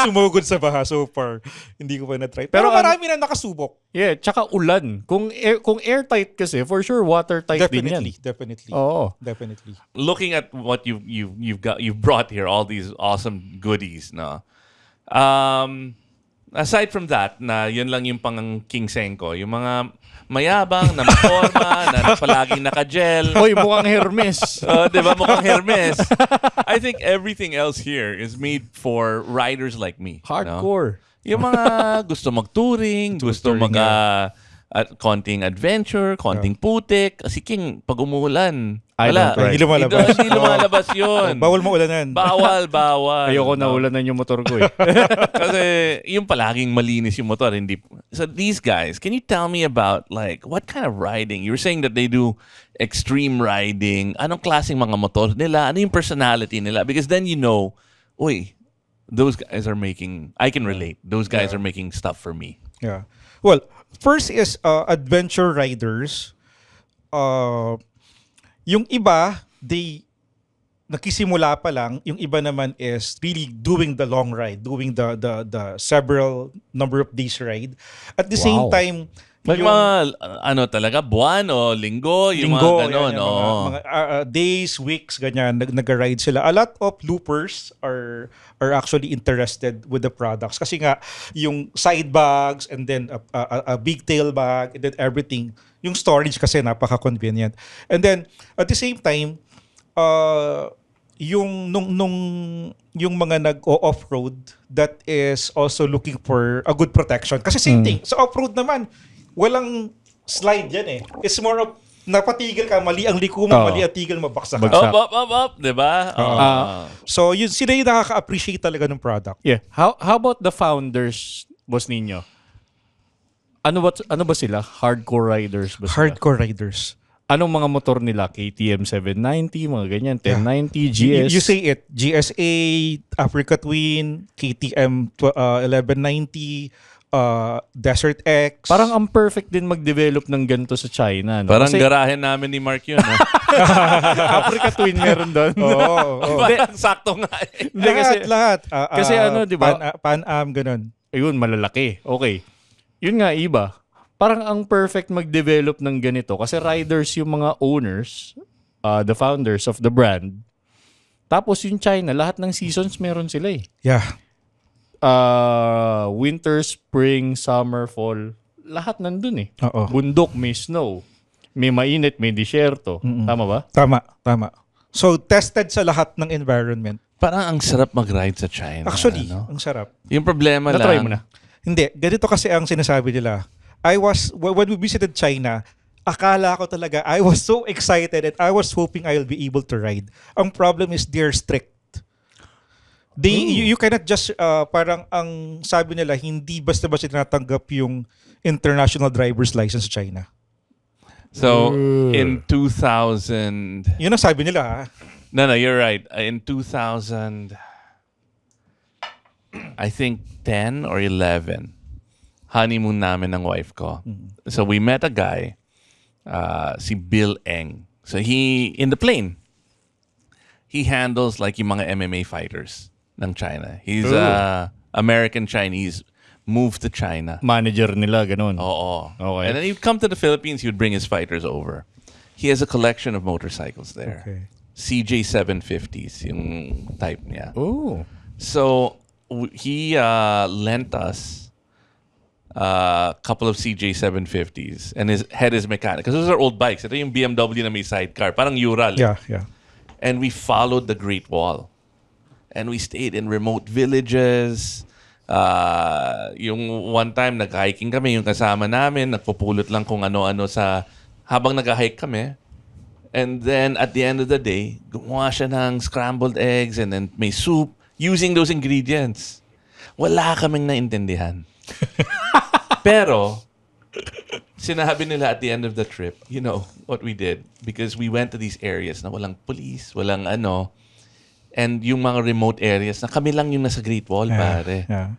sumugod sa baha so far. Hindi ko pa na-try. Pero marami na nakasubok. Yeah, tsaka ulan. Kung airtight kasi, for sure watertight din yan. Definitely. Oo. Definitely. Looking at what you've brought here, all these awesome goodies, no? Aside from that, na yun lang yung pang King Senko, yung mga mayabang, na maporma, na palaging naka-gel. Hoy, mukhang Hermes. Di ba? Mukhang Hermes. I think everything else here is made for riders like me. No? Hardcore. Yung mga gusto mag-touring, gusto konting adventure, konting putik. Kasi King, pag umuulan, I wala. don't ride. Hindi lumalabas. Hindi lumalabas yun. Bawal maulanan. Bawal. Ayoko na No? ulanan yung motor ko eh. Kasi yung palaging malinis yung motor, hindi. So these guys, can you tell me about like what kind of riding? You were saying that they do extreme riding. Anong klaseng mga motor nila? Ano yung personality nila? Because then you know, those guys are making, I can relate. Those guys are making stuff for me. Yeah. Well, first is adventure riders. Yung iba, nakisimula pa lang. Yung iba naman is really doing the long ride, doing the several number of days ride. At the same time, Like mga, talaga, buwan o linggo, yung mga ganon. mga days, weeks, ganyan, nag-ride sila. A lot of loopers are actually interested with the products. Kasi nga, yung side bags and then a big tail bag and then everything. Yung storage kasi napaka-convenient. And then, at the same time, yung yung mga nag-off-road that is also looking for a good protection. Kasi same thing. Sa off-road naman, walang slide yan eh. It's more of napatigil ka, mali ang liko mo, mali ang tigil mo, baksak ka. Bagsak. Up, di ba? So, yun, sila yung nakaka-appreciate talaga ng product. Yeah. How about the founders, Boss Nino? Ano ba sila? Hardcore riders ba sila? Hardcore riders. Anong mga motor nila? KTM 790, mga ganyan, 1090, GS. You say it. GSA, Africa Twin, KTM 1190, Desert X. Parang ang perfect din mag-develop ng ganito sa China. No? Parang Kasi garahe namin ni Mark yun. Africa Twin meron doon. Parang sakto nga eh. Hindi, lahat. kasi ano, di ba? Pan-Am, ganun. Ayun, malalaki. Okay. Yun nga, iba. Parang ang perfect mag-develop ng ganito kasi riders yung mga owners, the founders of the brand. Tapos yung China, lahat ng seasons meron sila eh. Yeah. Winter, spring, summer, fall, lahat nandun eh. Oo. Bundok, may snow. May mainit, may disyerto. Tama ba? Tama. So, tested sa lahat ng environment. Parang ang sarap mag-ride sa China. Actually, ano? ang sarap. Yung problema Na-try lang. mo na. Hindi, ganito kasi ang sinasabi nila. When we visited China, akala ko talaga, I was so excited and I was hoping I'll be able to ride. Ang problem is they're strict. You cannot just, parang ang sabi nila, hindi basta-basta tinatanggap yung international driver's license sa China. So, in 2000... Yun ang sabi nila, ha? No, you're right. In 2000, I think 10 or 11, honeymoon namin ng wife ko. So we met a guy, si Bill Eng. So in the plane, he handles like yung mga MMA fighters ng China. He's American Chinese, moved to China. Manager nila, ganun. Oo. Okay. And then he'd come to the Philippines, he would bring his fighters over. He has a collection of motorcycles there. Okay. CJ 750s, yung type niya. Oh. So he lent us a couple of CJ 750s and his head is mechanic. Because those are old bikes. Ito yung BMW na may sidecar. Parang Ural. Yeah. And we followed the Great Wall. And we stayed in remote villages. Yung one time, nag-hiking kami. Yung kasama namin, nagpupulot lang kung ano-ano habang nag-hike kami. And then, at the end of the day, gumawa siya ng scrambled eggs and then may soup using those ingredients. Wala kaming naintindihan. Pero, sinabi nila at the end of the trip, you know, what we did. Because we went to these areas na walang police, walang ano. And yung mga remote areas na kami lang yung nasa Great Wall, pare. Yeah.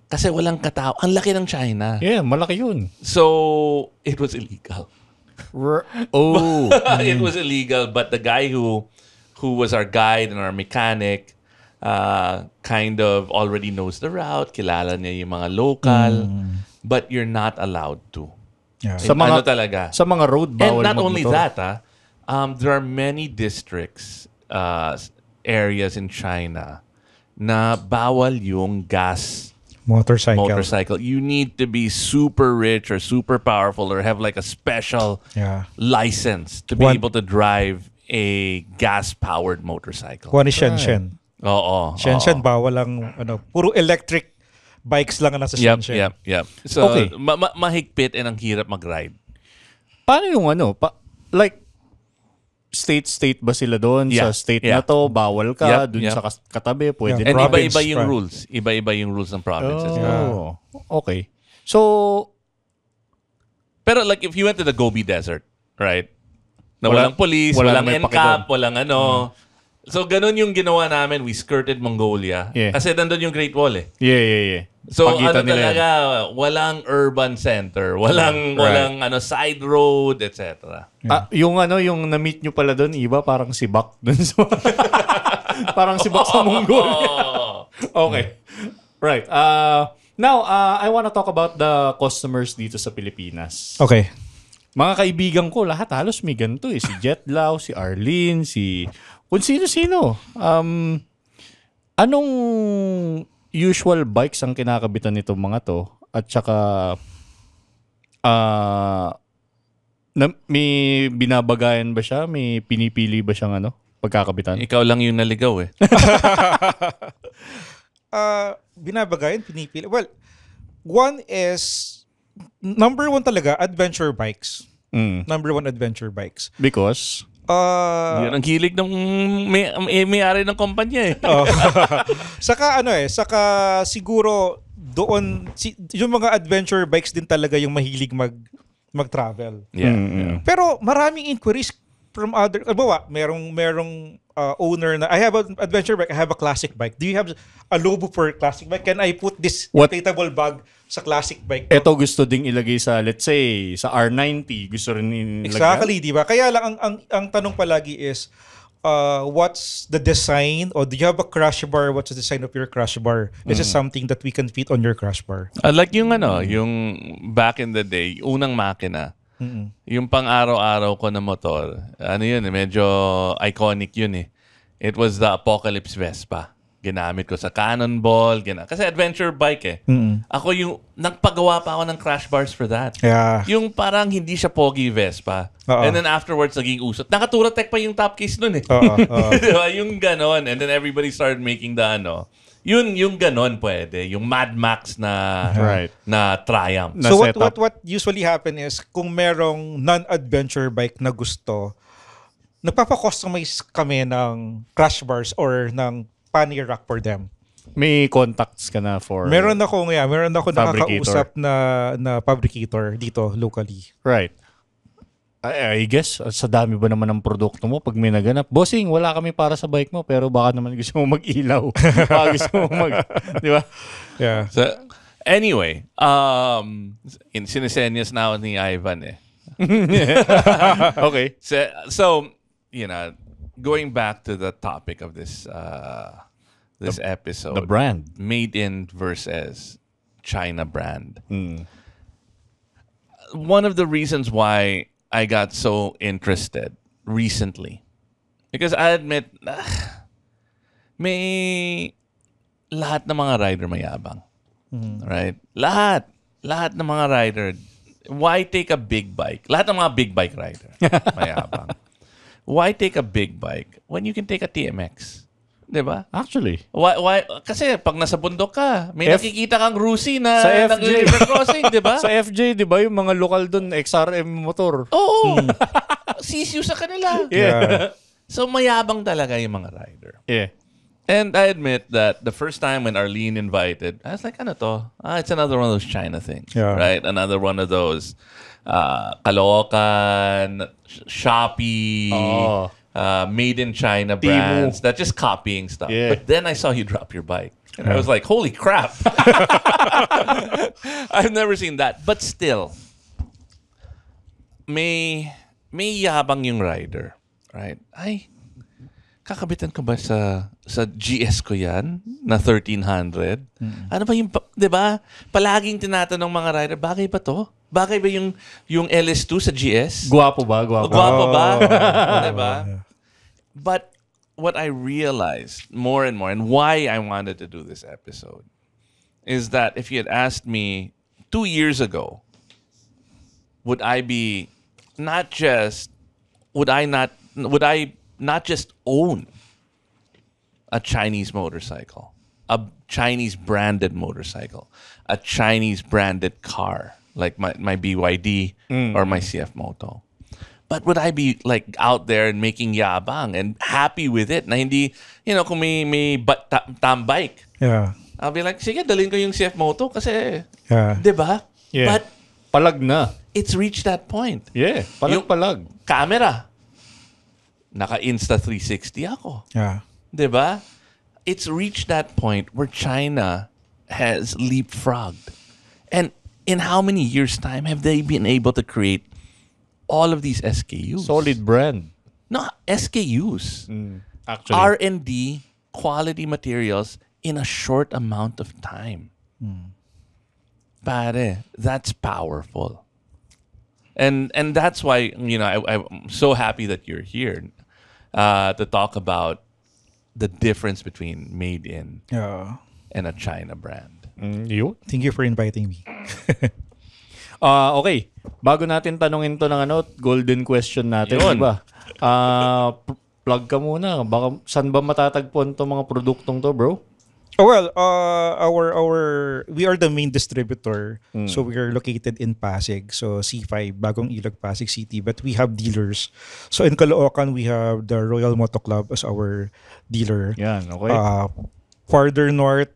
Kasi walang katao. Ang laki ng China. Yeah, malaki yun. So, it was illegal. It was illegal. But the guy who was our guide and our mechanic kind of already knows the route. Kilala niya yung mga local. But you're not allowed to. Yeah. Sa mga, ano talaga? Sa mga road, bawal And not only magmotor. that, there are many districts, areas in China na bawal yung gas motorcycle. You need to be super rich or super powerful or have like a special license to be able to drive a gas-powered motorcycle. One is Shenzhen. Oo. Shenzhen, bawal lang, puro electric bikes lang ang nasa Shenzhen. Yep. So, Okay. mahigpit and ang hirap mag-ride. Paano yung like, state ba sila doon? Yeah, Sa state yeah. na to, bawal ka. Yep, Doon yep. sa katabi, pwede And na. province iba-iba yung pa. rules. Iba-iba yung rules ng provinces. Oh, okay. So, Pero like if you went to the Gobi Desert, right? Na Wala- walang police, wala walang may paki NCAP, doon. walang ano. So ganun yung ginawa namin. We skirted Mongolia. Yeah. Kasi nandun yung Great Wall eh. yeah. So Pagitan ano nila talaga, walang urban center, walang side road, etc. Yung na-meet nyo pala doon, iba parang si Bak doon sa parang si Bak sa Mongolia. Okay. Right. Now, I want to talk about the customers dito sa Pilipinas. Okay. Mga kaibigan ko, lahat halos may ganito eh. Si Jetlaw, si Arlene, kung sino-sino. Anong usual bikes ang kinakabitan nitong mga to? At saka, may binabagayan ba siya? May pinipili ba siyang pagkakabitan? Ikaw lang yung naligaw eh. Binabagayan, pinipili. Well, one is, number one talaga, adventure bikes. Number one, adventure bikes. Because? Yun ang hilig ng may-ari ng kumpanya Saka siguro doon yung mga adventure bikes din talaga yung mahilig mag-travel. Yeah. Pero maraming inquiries from other, merong owner na, I have an adventure bike, I have a classic bike. Do you have a Lobo for classic bike? Can I put this inflatable bag sa classic bike? Ito gusto ding ilagay sa, let's say, sa R90. Gusto rin ilagay. Exactly, di ba? Kaya lang, ang tanong palagi is, what's the design, or do you have a crash bar? What's the design of your crash bar? Is it something that we can fit on your crash bar? Like yung yung back in the day, unang makina, yung pang araw-araw ko na motor, medyo iconic yun eh. It was the Apocalypse Vespa. Ginamit ko sa Cannonball, kasi adventure bike eh. Ako yung, nagpagawa pa ako ng crash bars for that. Yeah. Yung parang hindi siya pogi Vespa. And then afterwards, naging usot. Nakaturotech pa yung top case nun eh. Diba? Yung ganon. And then everybody started making the yung ganon pwede. Yung Mad Max na Triumph. So what usually happen is, kung merong non-adventure bike na gusto, nagpapa-customize kami ng crash bars or ng pannier rack for them. May contacts ka na for... Meron ako fabricator. nakakausap na fabricator dito locally. Right. I guess, sa dami ba naman ng produkto mo pag may naganap? Bossing, wala kami para sa bike mo, pero baka naman gusto mo mag-ilaw. Baka gusto mo di ba? Yeah. So, anyway, sinisenyas na ako ni Ivan eh. Okay. So, going back to the topic of this episode, the brand, made in versus China brand. One of the reasons why I got so interested recently, because I admit, may lahat ng mga rider mayabang, right? Lahat ng mga rider. Why take a big bike? Lahat ng mga big bike rider mayabang. Why take a big bike when you can take a TMX? Diba? Actually. Why? Kasi pag nasa bundok ka, may nakikita kang Rusi na sa FJ river crossing, diba? Sa FJ, diba? Yung mga lokal doon, XRM motor. Oo. Sisiu sa kanila. Yeah. So mayabang talaga yung mga rider. Yeah. And I admit that the first time when Arlene invited, I was like, ano to? It's another one of those China things. Yeah. Right? Another one of those Caloocan, Shopee, made in China brands that just copying stuff. Yeah. But then I saw you drop your bike. And I was like, holy crap. I've never seen that. But still, may yabang yung rider. Right? Ay, kakabitan ko ba sa GS ko yan na 1300? Ano ba yung, di ba? Palaging tinatanong mga rider, bagay ba to? Bagay ba yung LS2 sa GS? Guwapo ba? Guwapo ba? Di ba? But what I realized more and more, and why I wanted to do this episode, is that if you had asked me 2 years ago, would I not just own a Chinese motorcycle, a Chinese branded motorcycle, a Chinese branded car like my BYD or my CF Moto, but would I be like out there and making yabang and happy with it? Na hindi, kung may bike, Yeah. I'll be like, sige, dalhin ko yung CF Moto kasi, Yeah. di ba? Yeah. But palag na. it's reached that point. Yeah. Palag. Camera. Naka-Insta 360 ako. Yeah. Diba? It's reached that point where China has leapfrogged. And in how many years' time have they been able to create all of these SKUs? Solid brand. No, SKUs. Actually. R&D, quality materials in a short amount of time. Pare, that's powerful. And that's why, I'm so happy that you're here to talk about the difference between made in Yeah. and a China brand. Yun. Thank you for inviting me. Okay. Bago natin tanungin to ng golden question natin, Yun. diba? Plug ka muna. Baka, saan ba matatagpuan to mga produktong to, bro? Our we are the main distributor. So we are located in Pasig. So C5, Bagong Ilog, Pasig City. But we have dealers. So in Caloocan, we have the Royal Moto Club as our dealer. Yan, okay. Farther north,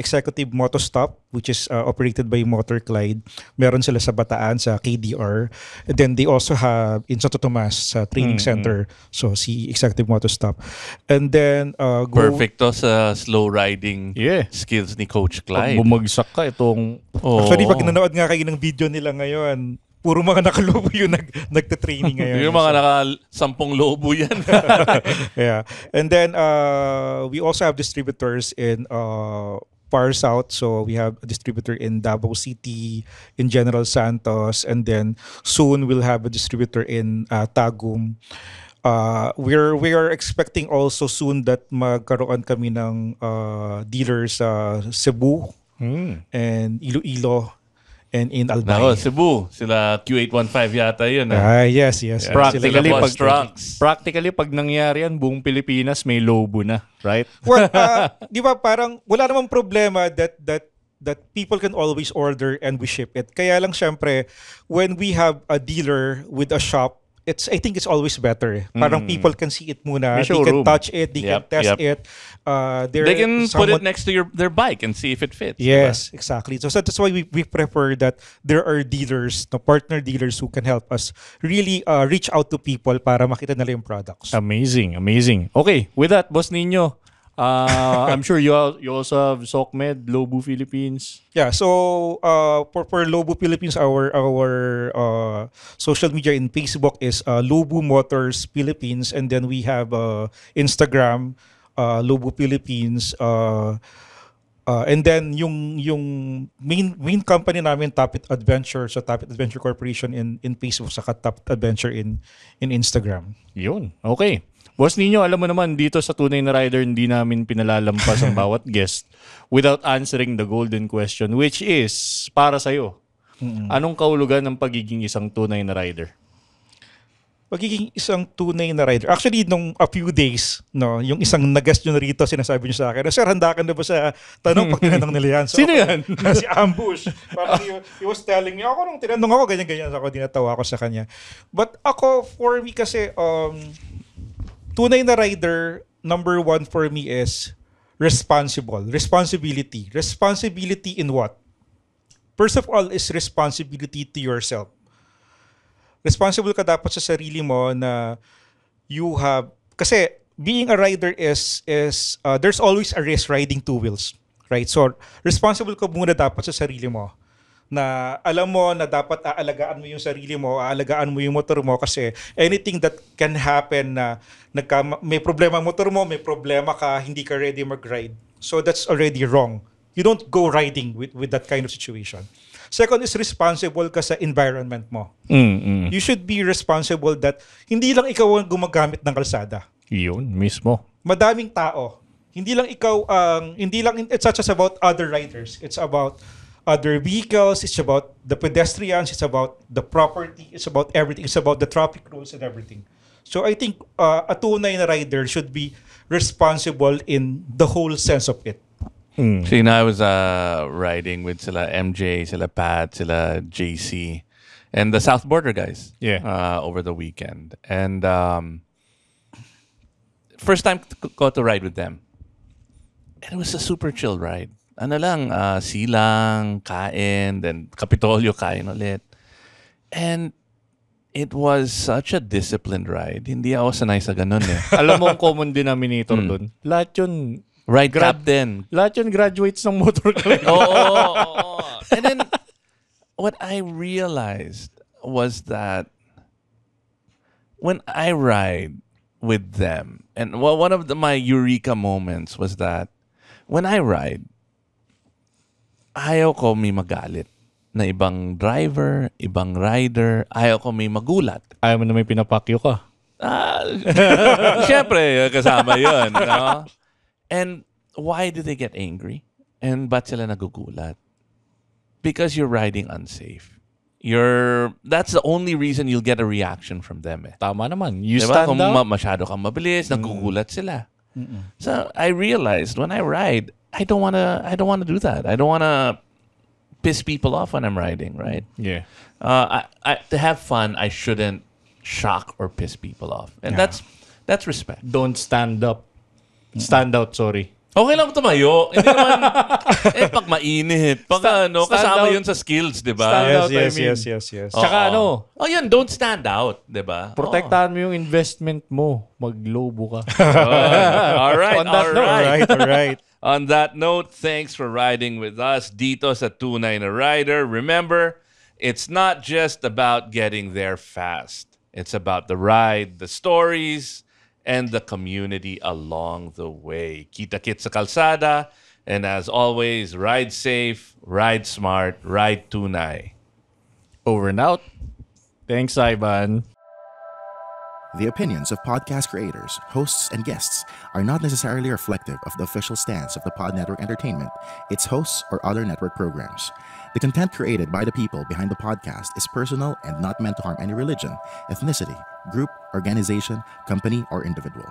Executive Moto Stop, which is operated by Motor Clyde. Meron sila sa Bataan, sa KDR. And then they also have in Santo Tomas, sa training center. So si Executive Moto Stop. And then Perfect to sa slow riding Yeah. skills ni Coach Pag Clyde. bumagsak ka, itong... Actually, pag nanood nga kayo ng video nila ngayon, puro mga nakalobo yung nagte-training ngayon. Yung mga naka-10 lobo yan. Yeah. And then we also have distributors in Far South. So we have a distributor in Davao City, in General Santos, and then soon we'll have a distributor in Tagum. We are expecting also soon that magkaroon kami ng dealers sa Cebu and Iloilo and in Albay. Nako, Cebu. Sila Q815 yata yun. Yes. Practically, Sila pag, Boss Trunks. practically, pag nangyari yan, buong Pilipinas may lobo na, right? Well, di ba parang wala namang problema that people can always order and we ship it. Kaya lang syempre, when we have a dealer with a shop, I think it's always better. Parang people can see it muna. May They can showroom. touch it. They can test it. They can put it next to their bike and see if it fits. Yes, exactly. So that's why we prefer that there are dealers, partner dealers who can help us really reach out to people para makita nila yung products. Amazing. Okay, with that, Boss Nino, I'm sure you also have SOCMED, Lobo Philippines. Yeah, so for Lobo Philippines, our social media in Facebook is Lobo Motors Philippines, and then we have Instagram, Lobo Philippines, and then yung main company namin, Tapit Adventure, so Tapit Adventure Corporation in Facebook, saka Tapit Adventure in Instagram. Yun, okay. Boss Nino, alam mo naman, dito sa Tunay na Rider, hindi namin pinalalampas ang bawat guest without answering the golden question, which is, para sa'yo, anong kahulugan ng pagiging isang tunay na rider? Pagiging isang tunay na rider. Actually, nung a few days, yung isang nag-guest nyo rito, sinasabi nyo sa akin, Sir, handa ka na ba sa tanong pag tinanong nila yan? So, Sino yan? Si Ambush. Parang he was telling me, ako nung tinanong ako, ganyan-ganyan. Ako, dinatawa ko sa kanya. But ako, for me kasi, tunay na rider, number one for me is responsibility. Responsibility in what? First of all is responsibility to yourself. Responsible ka dapat sa sarili mo na you have, kasi being a rider is there's always a risk riding two wheels, right? So responsible ka muna dapat sa sarili mo, na alam mo na dapat aalagaan mo yung sarili mo, aalagaan mo yung motor mo, kasi anything that can happen na may problema ang motor mo, may problema ka, hindi ka ready mag-ride. So that's already wrong. You don't go riding with that kind of situation. Second is responsible ka sa environment mo. You should be responsible that hindi lang ikaw ang gumagamit ng kalsada. Yun, mismo. Madaming tao. Hindi lang it's not just about other riders. It's about other vehicles, it's about the pedestrians, it's about the property, it's about everything. It's about the traffic rules and everything. So I think a tunay na rider should be responsible in the whole sense of it. See, I was riding with sila MJ, sila Pat, sila JC, and the South Border guys. Yeah. Over the weekend, and first time ko to ride with them, and it was a super chill ride. Ano lang, silang, kain, then Kapitolyo, kain ulit, and it was such a disciplined ride. Hindi ako sanay sa ganun eh. Alam mo ang common denominator doon? Lahat yun, Ride captain. lahat yun graduates ng motor club. Oo. And then, what I realized was that when I ride with them, and one of my eureka moments was that when I ride, ayaw ko may magalit na ibang driver, ibang rider, ayaw ko may magulat. Ayaw mo na may pinapakyo ka. Siyempre, kasama yun. No? And why do they get angry? And ba't sila nagugulat? Because you're riding unsafe. That's the only reason you'll get a reaction from them. Eh. Tama naman. You Diba? stand Kung out. masyado kang mabilis, nagugulat sila. So I realized when I ride, I don't wanna do that. I don't wanna piss people off when I'm riding, right? Yeah. To have fun, I shouldn't shock or piss people off, and Yeah. that's respect. Don't stand up. Stand out, sorry. Okay lang tumayo. Hindi naman, pag mainit. Pag stand kasama out. yun sa skills, di Stand ba? Yes, out, I yes, mean. yes. Tsaka ano, Oh, yun, don't stand out, di ba? protektahan mo yung investment mo. Maglobo ka. All right, On that all note, right. All right. On that note, thanks for riding with us dito sa Tunay na Rider. Remember, it's not just about getting there fast. It's about the ride, the stories, and the community along the way. Kita-kit sa kalsada. And as always, ride safe, ride smart, ride tunay. Over and out. Thanks, Ivan. The opinions of podcast creators, hosts, and guests are not necessarily reflective of the official stance of the Pod Network Entertainment, its hosts, or other network programs. The content created by the people behind the podcast is personal and not meant to harm any religion, ethnicity, group, organization, company, or individual.